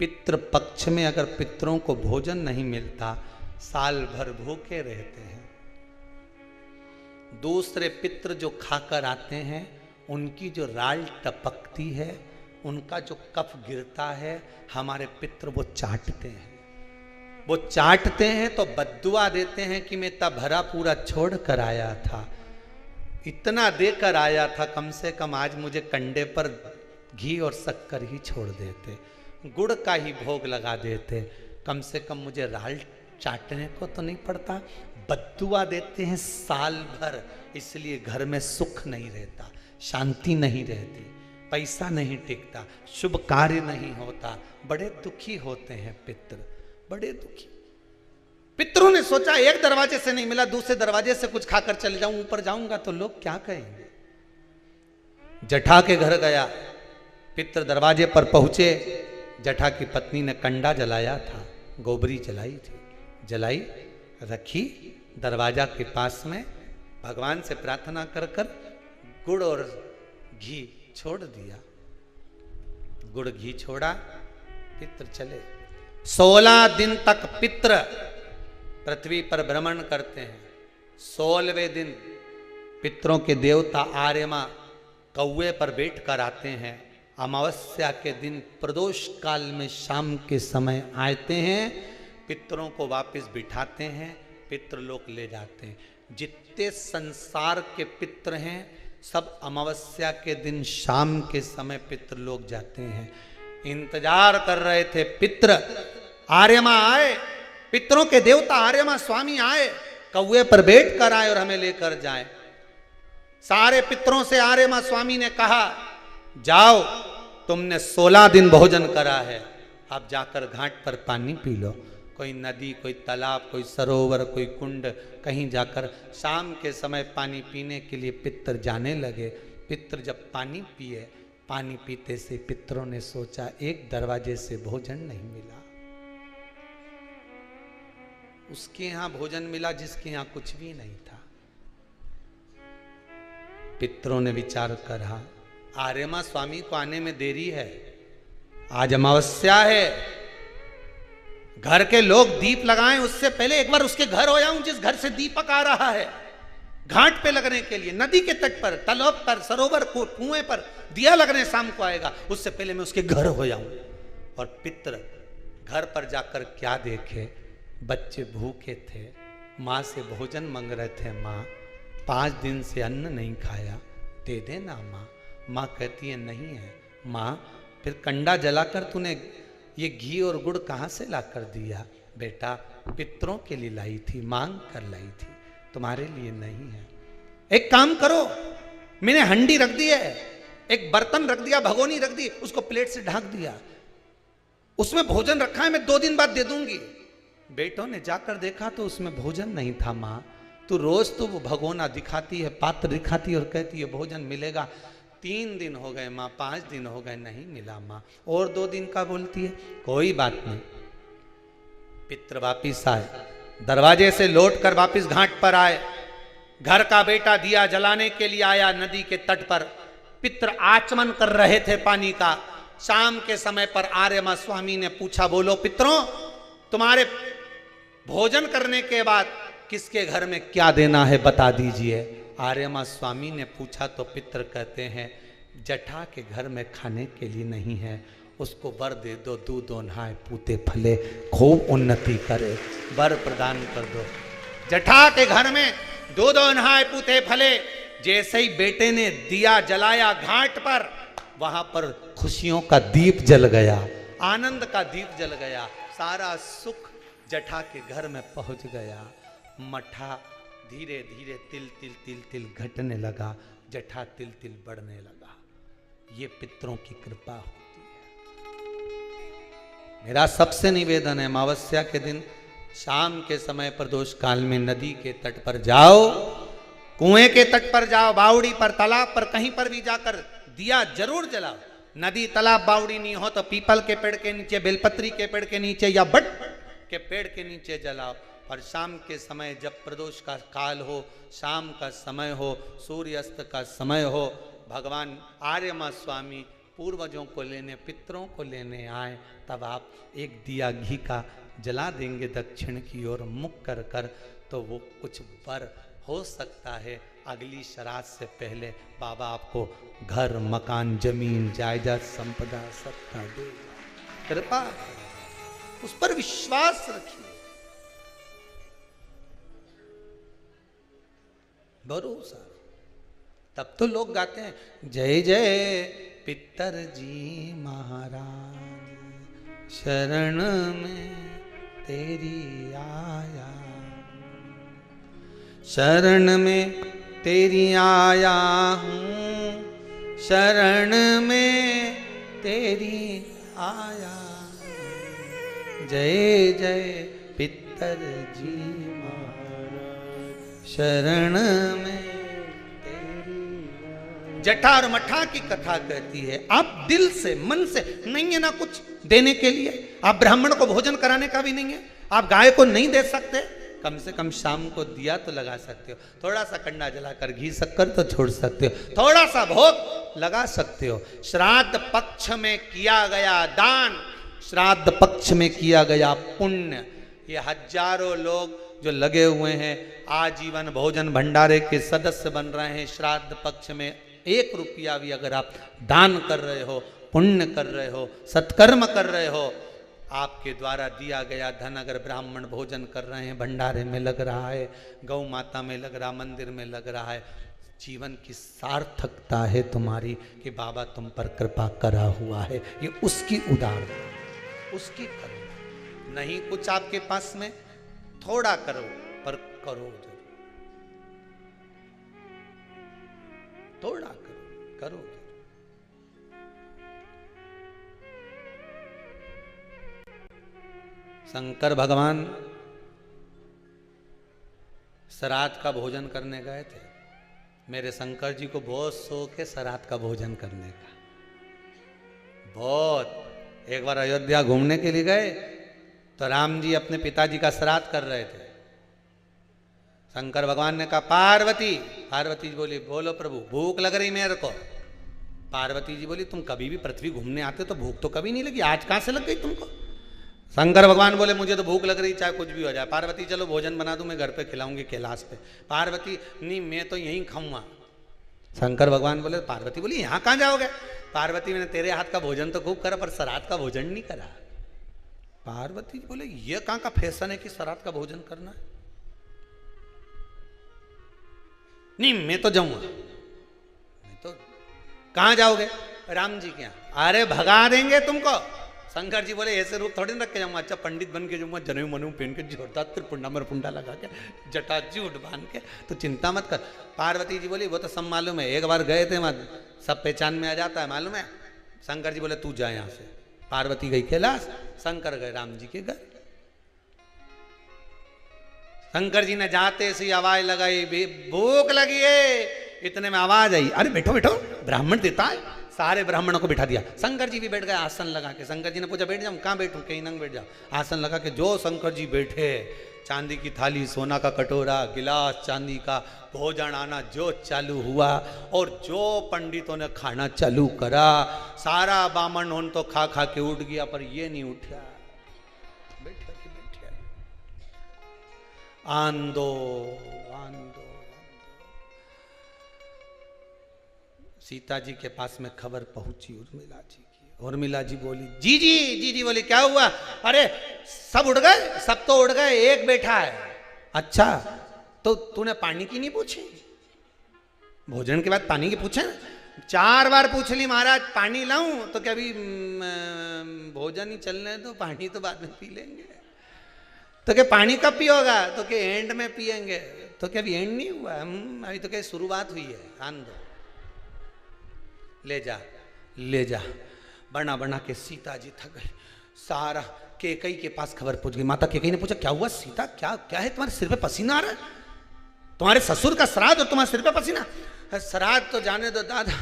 पितृ पक्ष में अगर पितरों को भोजन नहीं मिलता, साल भर भूखे रहते हैं। दूसरे पितृ जो खाकर आते हैं, उनकी जो राल टपकती है, उनका जो कफ गिरता है, हमारे पितृ वो चाटते हैं। वो चाटते हैं तो बद्दुआ देते हैं कि मैं इतना भरा पूरा छोड़ कर आया था, इतना देकर आया था, कम से कम आज मुझे कंडे पर घी और शक्कर ही छोड़ देते, गुड़ का ही भोग लगा देते, कम से कम मुझे राल चाटने को तो नहीं पड़ता। बद्दुआ देते हैं साल भर, इसलिए घर में सुख नहीं रहता, शांति नहीं रहती, पैसा नहीं टिकता, शुभ कार्य नहीं होता, बड़े दुखी होते हैं पितृ, बड़े दुखी। पितरों ने सोचा एक दरवाजे से नहीं मिला, दूसरे दरवाजे से कुछ खाकर चले जाऊं, ऊपर जाऊंगा तो लोग क्या कहेंगे। जठा के घर गया, पितृ दरवाजे पर पहुंचे। जठा की पत्नी ने कंडा जलाया था, गोबरी जलाई थी, जलाई रखी दरवाजा के पास में, भगवान से प्रार्थना कर कर गुड़ और घी छोड़ दिया। गुड़ घी छोड़ा, पितृ चले। 16 दिन तक पितृ पृथ्वी पर भ्रमण करते हैं। 16वें दिन पितरों के देवता आर्यमा कौवे पर बैठ कर आते हैं। अमावस्या के दिन प्रदोष काल में शाम के समय आते हैं, पितरों को वापस बिठाते हैं, पितृलोक ले जाते हैं। जितने संसार के पितृ हैं सब अमावस्या के दिन शाम के समय पितृलोक जाते हैं। इंतजार कर रहे थे पितृ, आर्यमा आए, पितरों के देवता आर्यमा स्वामी आए, कौवे पर बैठ कर आए और हमें लेकर जाए। सारे पितरों से आर्यमा स्वामी ने कहा, जाओ तुमने 16 दिन भोजन करा है, अब जाकर घाट पर पानी पी लो। कोई नदी, कोई तालाब, कोई सरोवर, कोई कुंड, कहीं जाकर शाम के समय पानी पीने के लिए पितर जाने लगे। पितर जब पानी पिए, पानी पीते से पितरों ने सोचा एक दरवाजे से भोजन नहीं मिला, उसके यहां भोजन मिला जिसके यहां कुछ भी नहीं था। पितरों ने विचार करा, आर्यमा स्वामी को आने में देरी है, आज अमावस्या है, घर के लोग दीप लगाएं उससे पहले एक बार उसके घर हो जाऊं जिस घर से दीपक आ रहा है। घाट पे लगने के लिए, नदी के तट पर, तालाब पर, सरोवर को, कुएं पर दिया लगने शाम को आएगा, उससे पहले मैं उसके घर हो जाऊं। और पितर घर पर जाकर क्या देखे, बच्चे भूखे थे, माँ से भोजन मांग रहे थे, माँ 5 दिन से अन्न नहीं खाया, दे देना माँ। माँ कहती है नहीं है माँ, फिर कंडा जलाकर तूने ये घी और गुड़ कहाँ से ला कर दिया? बेटा पितरों के लिए लाई थी, मांग कर लाई थी, तुम्हारे लिए नहीं है। एक काम करो, मैंने हंडी रख दी है, एक बर्तन रख दिया, भगोनी रख दी, उसको प्लेट से ढक दिया, उसमें भोजन रखा है, मैं 2 दिन बाद दे दूंगी। बेटों ने जाकर देखा तो उसमें भोजन नहीं था। माँ तू रोज तो वो भगोना दिखाती है, पात्र दिखाती है और कहती है भोजन मिलेगा। 3 दिन हो गए माँ, 5 दिन हो गए, नहीं मिला माँ। और 2 दिन का बोलती है। कोई बात नहीं। पित्र वापिस आए, दरवाजे से लौटकर वापिस घाट पर आए। घर का बेटा दिया जलाने के लिए आया नदी के तट पर। पित्र आचमन कर रहे थे पानी का। शाम के समय पर आर्यमा स्वामी ने पूछा, बोलो पितरों, तुम्हारे भोजन करने के बाद किसके घर में क्या देना है बता दीजिए। आर्यमा स्वामी ने पूछा तो पितर कहते हैं, जटा के घर में खाने के लिए नहीं है, उसको वर दे दो, दूध नहाए पूते फले, खूब उन्नति करे, वर प्रदान कर दो। जटा के घर में दूध नहाए पूते फले। जैसे ही बेटे ने दिया जलाया घाट पर, वहां पर खुशियों का दीप जल गया, आनंद का दीप जल गया, सारा सुख जटा के घर में पहुंच गया। मठा धीरे धीरे तिल तिल तिल तिल घटने लगा, जटा तिल तिल बढ़ने लगा। ये पितरों की कृपा होती है। मेरा सबसे निवेदन है, अमावस्या के दिन शाम के समय प्रदोष काल में नदी के तट पर जाओ, कुएं के तट पर जाओ, बावड़ी पर, तालाब पर, कहीं पर भी जाकर दिया जरूर जलाओ। नदी तालाब बावड़ी नहीं हो तो पीपल के पेड़ के नीचे, बेलपत्री के पेड़ के नीचे या बट के पेड़ के नीचे जलाओ। और शाम के समय जब प्रदोष का काल हो, शाम का समय हो, सूर्यास्त का समय हो, भगवान आर्यमा स्वामी पूर्वजों को लेने, पितरों को लेने आए, तब आप एक दिया घी का जला देंगे दक्षिण की ओर मुख कर कर, तो वो कुछ वर हो सकता है। अगली श्राद्ध से पहले बाबा आपको घर, मकान, जमीन, जायदाद, संपदा सबका देगा। कृपा, उस पर विश्वास रखिए, भरोसा। तब तो लोग गाते हैं, जय जय पितर जी महाराज, शरण में तेरी आया, शरण में तेरी आया हूँ, शरण में तेरी आया, जय जय पितर जी महाराज, शरण में तेरी। जटा और मठा की कथा कहती है, आप दिल से, मन से, नहीं है ना कुछ देने के लिए, आप ब्राह्मण को भोजन कराने का भी नहीं है, आप गाय को नहीं दे सकते, कम से कम शाम को दिया तो लगा सकते हो, थोड़ा सा कंडा जलाकर घी शक्कर तो छोड़ सकते हो, थोड़ा सा भोग लगा सकते हो। श्राद्ध पक्ष में किया गया दान, श्राद्ध पक्ष में किया गया पुण्य, ये हजारों लोग जो लगे हुए हैं आजीवन भोजन भंडारे के सदस्य बन रहे हैं, श्राद्ध पक्ष में 1 रुपया भी अगर आप दान कर रहे हो, पुण्य कर रहे हो, सत्कर्म कर रहे हो, आपके द्वारा दिया गया धन अगर ब्राह्मण भोजन कर रहे हैं, भंडारे में लग रहा है, गौ माता में लग रहा, मंदिर में लग रहा है, जीवन की सार्थकता है तुम्हारी कि बाबा तुम पर कृपा करा हुआ है। ये उसकी उदारता, उसकी करो। नहीं कुछ आपके पास में, थोड़ा करो पर करो जरूर, थोड़ा करो, करो जरूर। शंकर भगवान श्राद्ध का भोजन करने गए थे। मेरे शंकर जी को बहुत शौक है श्राद्ध का भोजन करने का, बहुत। एक बार अयोध्या घूमने के लिए गए तो राम जी अपने पिताजी का श्राद्ध कर रहे थे। शंकर भगवान ने कहा, पार्वती। पार्वती जी बोली, बोलो प्रभु, भूख लग रही मेरे को। पार्वती जी बोली, तुम कभी भी पृथ्वी घूमने आते तो भूख तो कभी नहीं लगी, आज कहां से लग गई तुमको? शंकर भगवान बोले, मुझे तो भूख लग रही, चाहे कुछ भी हो जाए। पार्वती, चलो भोजन बना दूं, मैं घर पे खिलाऊंगी कैलाश पे। पार्वती, नहीं मैं तो यहीं खाऊंगा। शंकर भगवान बोले, पार्वती बोली, यहाँ कहाँ जाओगे? पार्वती, मैंने तेरे हाथ का भोजन तो खूब करा पर श्राद्ध का भोजन नहीं करा। पार्वती बोले, ये कहाँ का फैशन है कि श्राद्ध का भोजन करना है? नहीं मैं तो जाऊंगा। मैं तो, कहाँ जाओगे? राम जी के यहाँ। अरे भगा देंगे तुमको। शंकर जी बोले, ऐसे रूप थोड़ी रख के जाऊंगा, अच्छा पंडित बन के जाऊंगा, जनेऊ मनू पहन के, जोरदार त्रिपुंडा में पुंडा लगा के, जटाजूट बांध के, तो चिंता मत कर। पार्वती जी बोली, वो तो सब मालूम है, एक बार गए थे वहां, सब पहचान में आ जाता है, मालूम है। शंकर जी बोले, तू जा यहाँ से। पार्वती गई कैलाश, शंकर गए राम जी के घर। शंकर जी ने जाते से आवाज लगाई, भूख लगी है। इतने में आवाज आई, अरे बैठो बैठो, ब्राह्मण देता है। सारे ब्राह्मणों को बिठा दिया। शंकर जी भी बैठ गए आसन लगा के। शंकर जी ने पूछा, बैठ जाऊं? कहाँ बैठूं? कहीं नंग बैठ जाओ। आसन लगा के जो शंकर जी बैठे, चांदी की थाली, सोना का कटोरा, गिलास चांदी का, भोजन आना जो चालू हुआ और जो पंडितों ने खाना चालू करा, सारा बामन होन तो खा खा के उठ गया, पर ये नहीं उठा। बैठा कि बैठा, आंदो आंदो। सीता जी के पास में खबर पहुंची उर्मिला जी की। उर्मिला जी बोली, जी बोली, क्या हुआ? अरे सब उड़ गए, सब तो उड़ गए, एक बैठा है। अच्छा, तो तूने पानी की नहीं पूछी? भोजन के बाद पानी की पूछे? 4 बार पूछ ली महाराज, पानी लाऊं? तो क्या अभी भोजन ही चलने दो, पानी तो बाद में पी लेंगे। तो क्या पानी कब पियोगा? तो क्या एंड में पिएंगे। तो क्या अभी एंड नहीं हुआ, अभी तो क्या शुरुआत हुई है। आन दो, ले जा ले जा। बना बना के सीता जी थक गई। सारा केकई के पास खबर पहुंच गई। माता केकई ने पूछा, क्या हुआ सीता, क्या क्या है? तुम्हारे सिर पे पसीना आ रहा है? तुम्हारे ससुर का श्राद्ध और तुम्हारे सिर पे पसीना? श्राद्ध तो जाने दो दादा,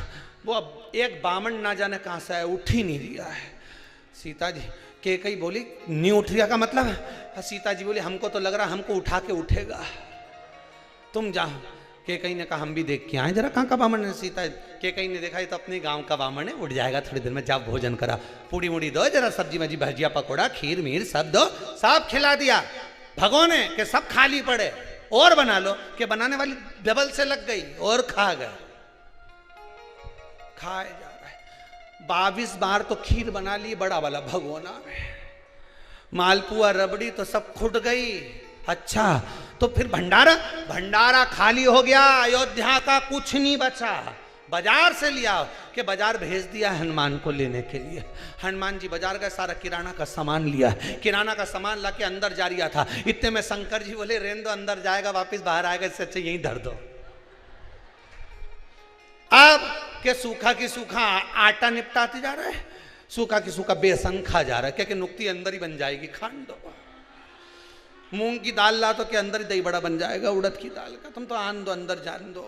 वो अब एक बामन ना जाने कहां से है, उठ ही नहीं रिया है। सीता जी, केकई बोली, नहीं उठ रिया का मतलब? सीता जी बोली, हमको तो लग रहा हमको उठा के उठेगा, तुम जाओ। केकई ने कहा, हम भी देख के आए जरा कहाँ का बामन है। सीता केकई ने देखा, तो अपने गांव का बामन है, उठ जाएगा थोड़ी देर में, जा भोजन करा, पूड़ी मुड़ी दो, जरा सब्जी मजी, भजिया पकौड़ा, खीर मीर सब दो। सब खिला दिया भगोने के, सब खाली पड़े। और बना लो कि बनाने वाली डबल से लग गई और खा गए। खाए जा रहे 22 बार तो खीर बना ली बड़ा वाला भगोना में, मालपुआ रबड़ी तो सब खुट गई। अच्छा, तो फिर भंडारा, भंडारा खाली हो गया, अयोध्या का कुछ नहीं बचा। बाजार से लिया कि बाजार भेज दिया हनुमान को लेने के लिए। हनुमान जी बाजार गए, सारा किराना का सामान लिया। किराना का सामान ला के अंदर जा रहा था, इतने में शंकर जी बोले, रेन दो, अंदर जाएगा वापस बाहर आएगा, इससे अच्छा यहीं धर दो। अब के सूखा की सूखा आटा निपटाते जा रहे हैं, सूखा की सूखा बेसन खा जा रहा है, क्या नुक्ति अंदर ही बन जाएगी, खान दो। मूंग की दाल ला तो के अंदर ही दही बड़ा बन जाएगा, उड़द की दाल का, तुम तो आन दो, अंदर जान दो।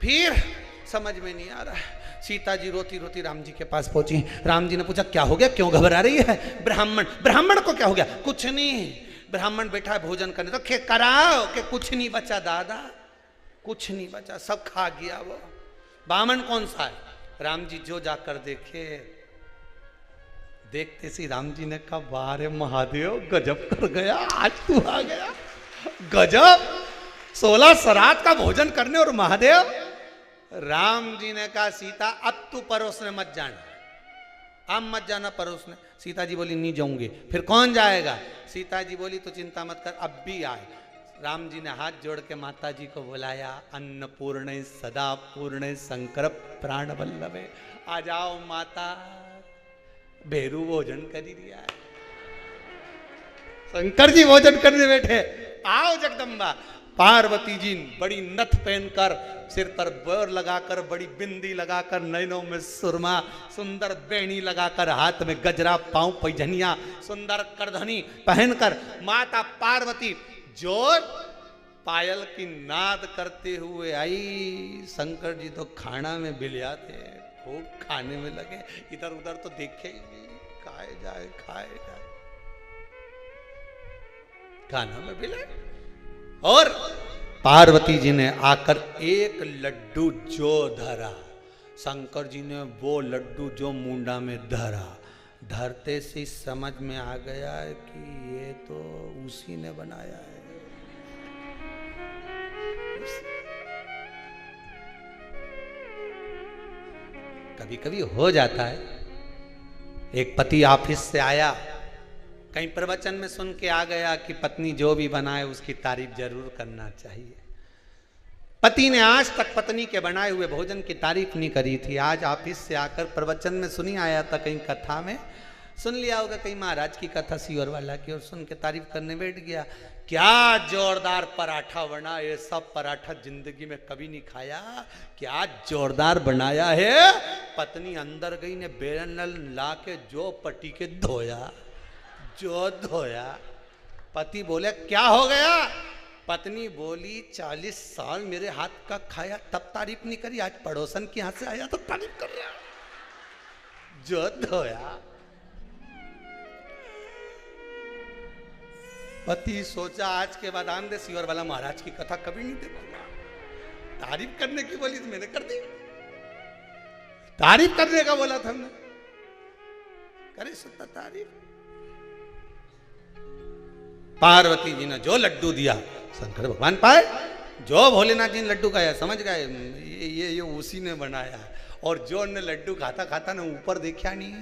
फिर समझ में नहीं आ रहा है। सीता जी रोती रोती राम जी के पास पहुंची। राम जी ने पूछा, क्या हो गया, क्यों घबरा रही है? ब्राह्मण को क्या हो गया? कुछ नहीं, ब्राह्मण बैठा है भोजन करने, तो खे कराओ कि कुछ नहीं बचा दादा, कुछ नहीं बचा, सब खा गया वो। बामन कौन सा है? राम जी जो जाकर देखे, देखते सी राम जी ने कहा, वारे महादेव, गजब कर गया, आज तू आ गया, गजब, 16 श्राद्ध का भोजन करने और महादेव। राम जी ने कहा, सीता अब तू परोसने मत जाना, अब मत जाना परोसने। सीता जी बोली, नहीं जाऊंगी। फिर कौन जाएगा? सीता जी बोली, तो चिंता मत कर, अब भी आए। राम जी ने हाथ जोड़ के माता जी को बुलाया, अन्नपूर्णे सदा पूर्णे शंकर प्राण वल्लभे, आ जाओ माता, भेरू भोजन कर ही दिया है। शंकर जी भोजन करने बैठे, आओ जगदम्बा। पार्वती जी बड़ी नथ पहनकर, सिर पर बोर लगाकर, बड़ी बिंदी लगाकर, नैनों में सुरमा, सुंदर बेणी लगाकर, हाथ में गजरा, पांव पैजनिया, सुंदर करधनी पहनकर माता पार्वती जोर पायल की नाद करते हुए आई। शंकर जी तो खाना में बिलिया थे, खूब खाने में लगे, इधर उधर तो देखे ही नहीं, खाए जाए खाए जाए, खाना में बिले। और पार्वती जी ने आकर एक लड्डू जो धरा, शंकर जी ने वो लड्डू जो मुंडा में धरा, धरते से समझ में आ गया है कि ये तो उसी ने बनाया है। कभी कभी हो जाता है, एक पति ऑफिस से आया, कहीं प्रवचन में सुन के आ गया कि पत्नी जो भी बनाए उसकी तारीफ जरूर करना चाहिए। पति ने आज तक पत्नी के बनाए हुए भोजन की तारीफ नहीं करी थी, आज ऑफिस से आकर प्रवचन में सुनी आया था, कहीं कथा में सुन लिया होगा, कहीं महाराज की कथा सीवर वाला की, और सुन के तारीफ करने बैठ गया। क्या जोरदार पराठा बना, ये सब पराठा जिंदगी में कभी नहीं खाया, क्या जोरदार बनाया है। पत्नी अंदर गई ने बेलन ला के जो पटी के धोया, जो धोया। पति बोले, क्या हो गया? पत्नी बोली 40 साल मेरे हाथ का खाया तब तारीफ नहीं करी, आज पड़ोसन के हाथ से आया तो तारीफ कर रहा। जो धोया। पति सोचा आज के बाद आंदे सियोर वाला महाराज की कथा कभी नहीं देखूंगा। तारीफ करने की बोली तो मैंने कर दी, तारीफ करने का बोला था हमने, करे सत्ता तारीफ। पार्वती जी ने जो लड्डू दिया शंकर भगवान पाए, जो भोलेनाथ जी ने लड्डू खाया समझ गए ये उसी ने बनाया। और जो ने लड्डू खाता खाता ने ऊपर देखा नहीं,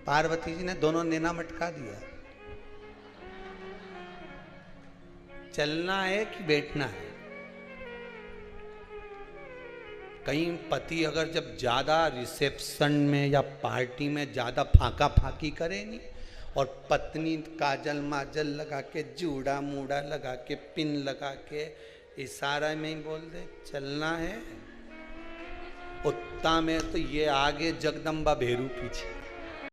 पार्वती जी ने दोनों नेना मटका दिया। चलना है कि बैठना है। कहीं पति अगर जब ज्यादा रिसेप्शन में या पार्टी में ज्यादा फाका फाकी करे नहीं, और पत्नी काजल माजल लगा के जूड़ा मूड़ा लगा के पिन लगा के इशारा में ही बोल दे चलना है, उत्ता में तो ये आगे जगदम्बा भेरू पीछे।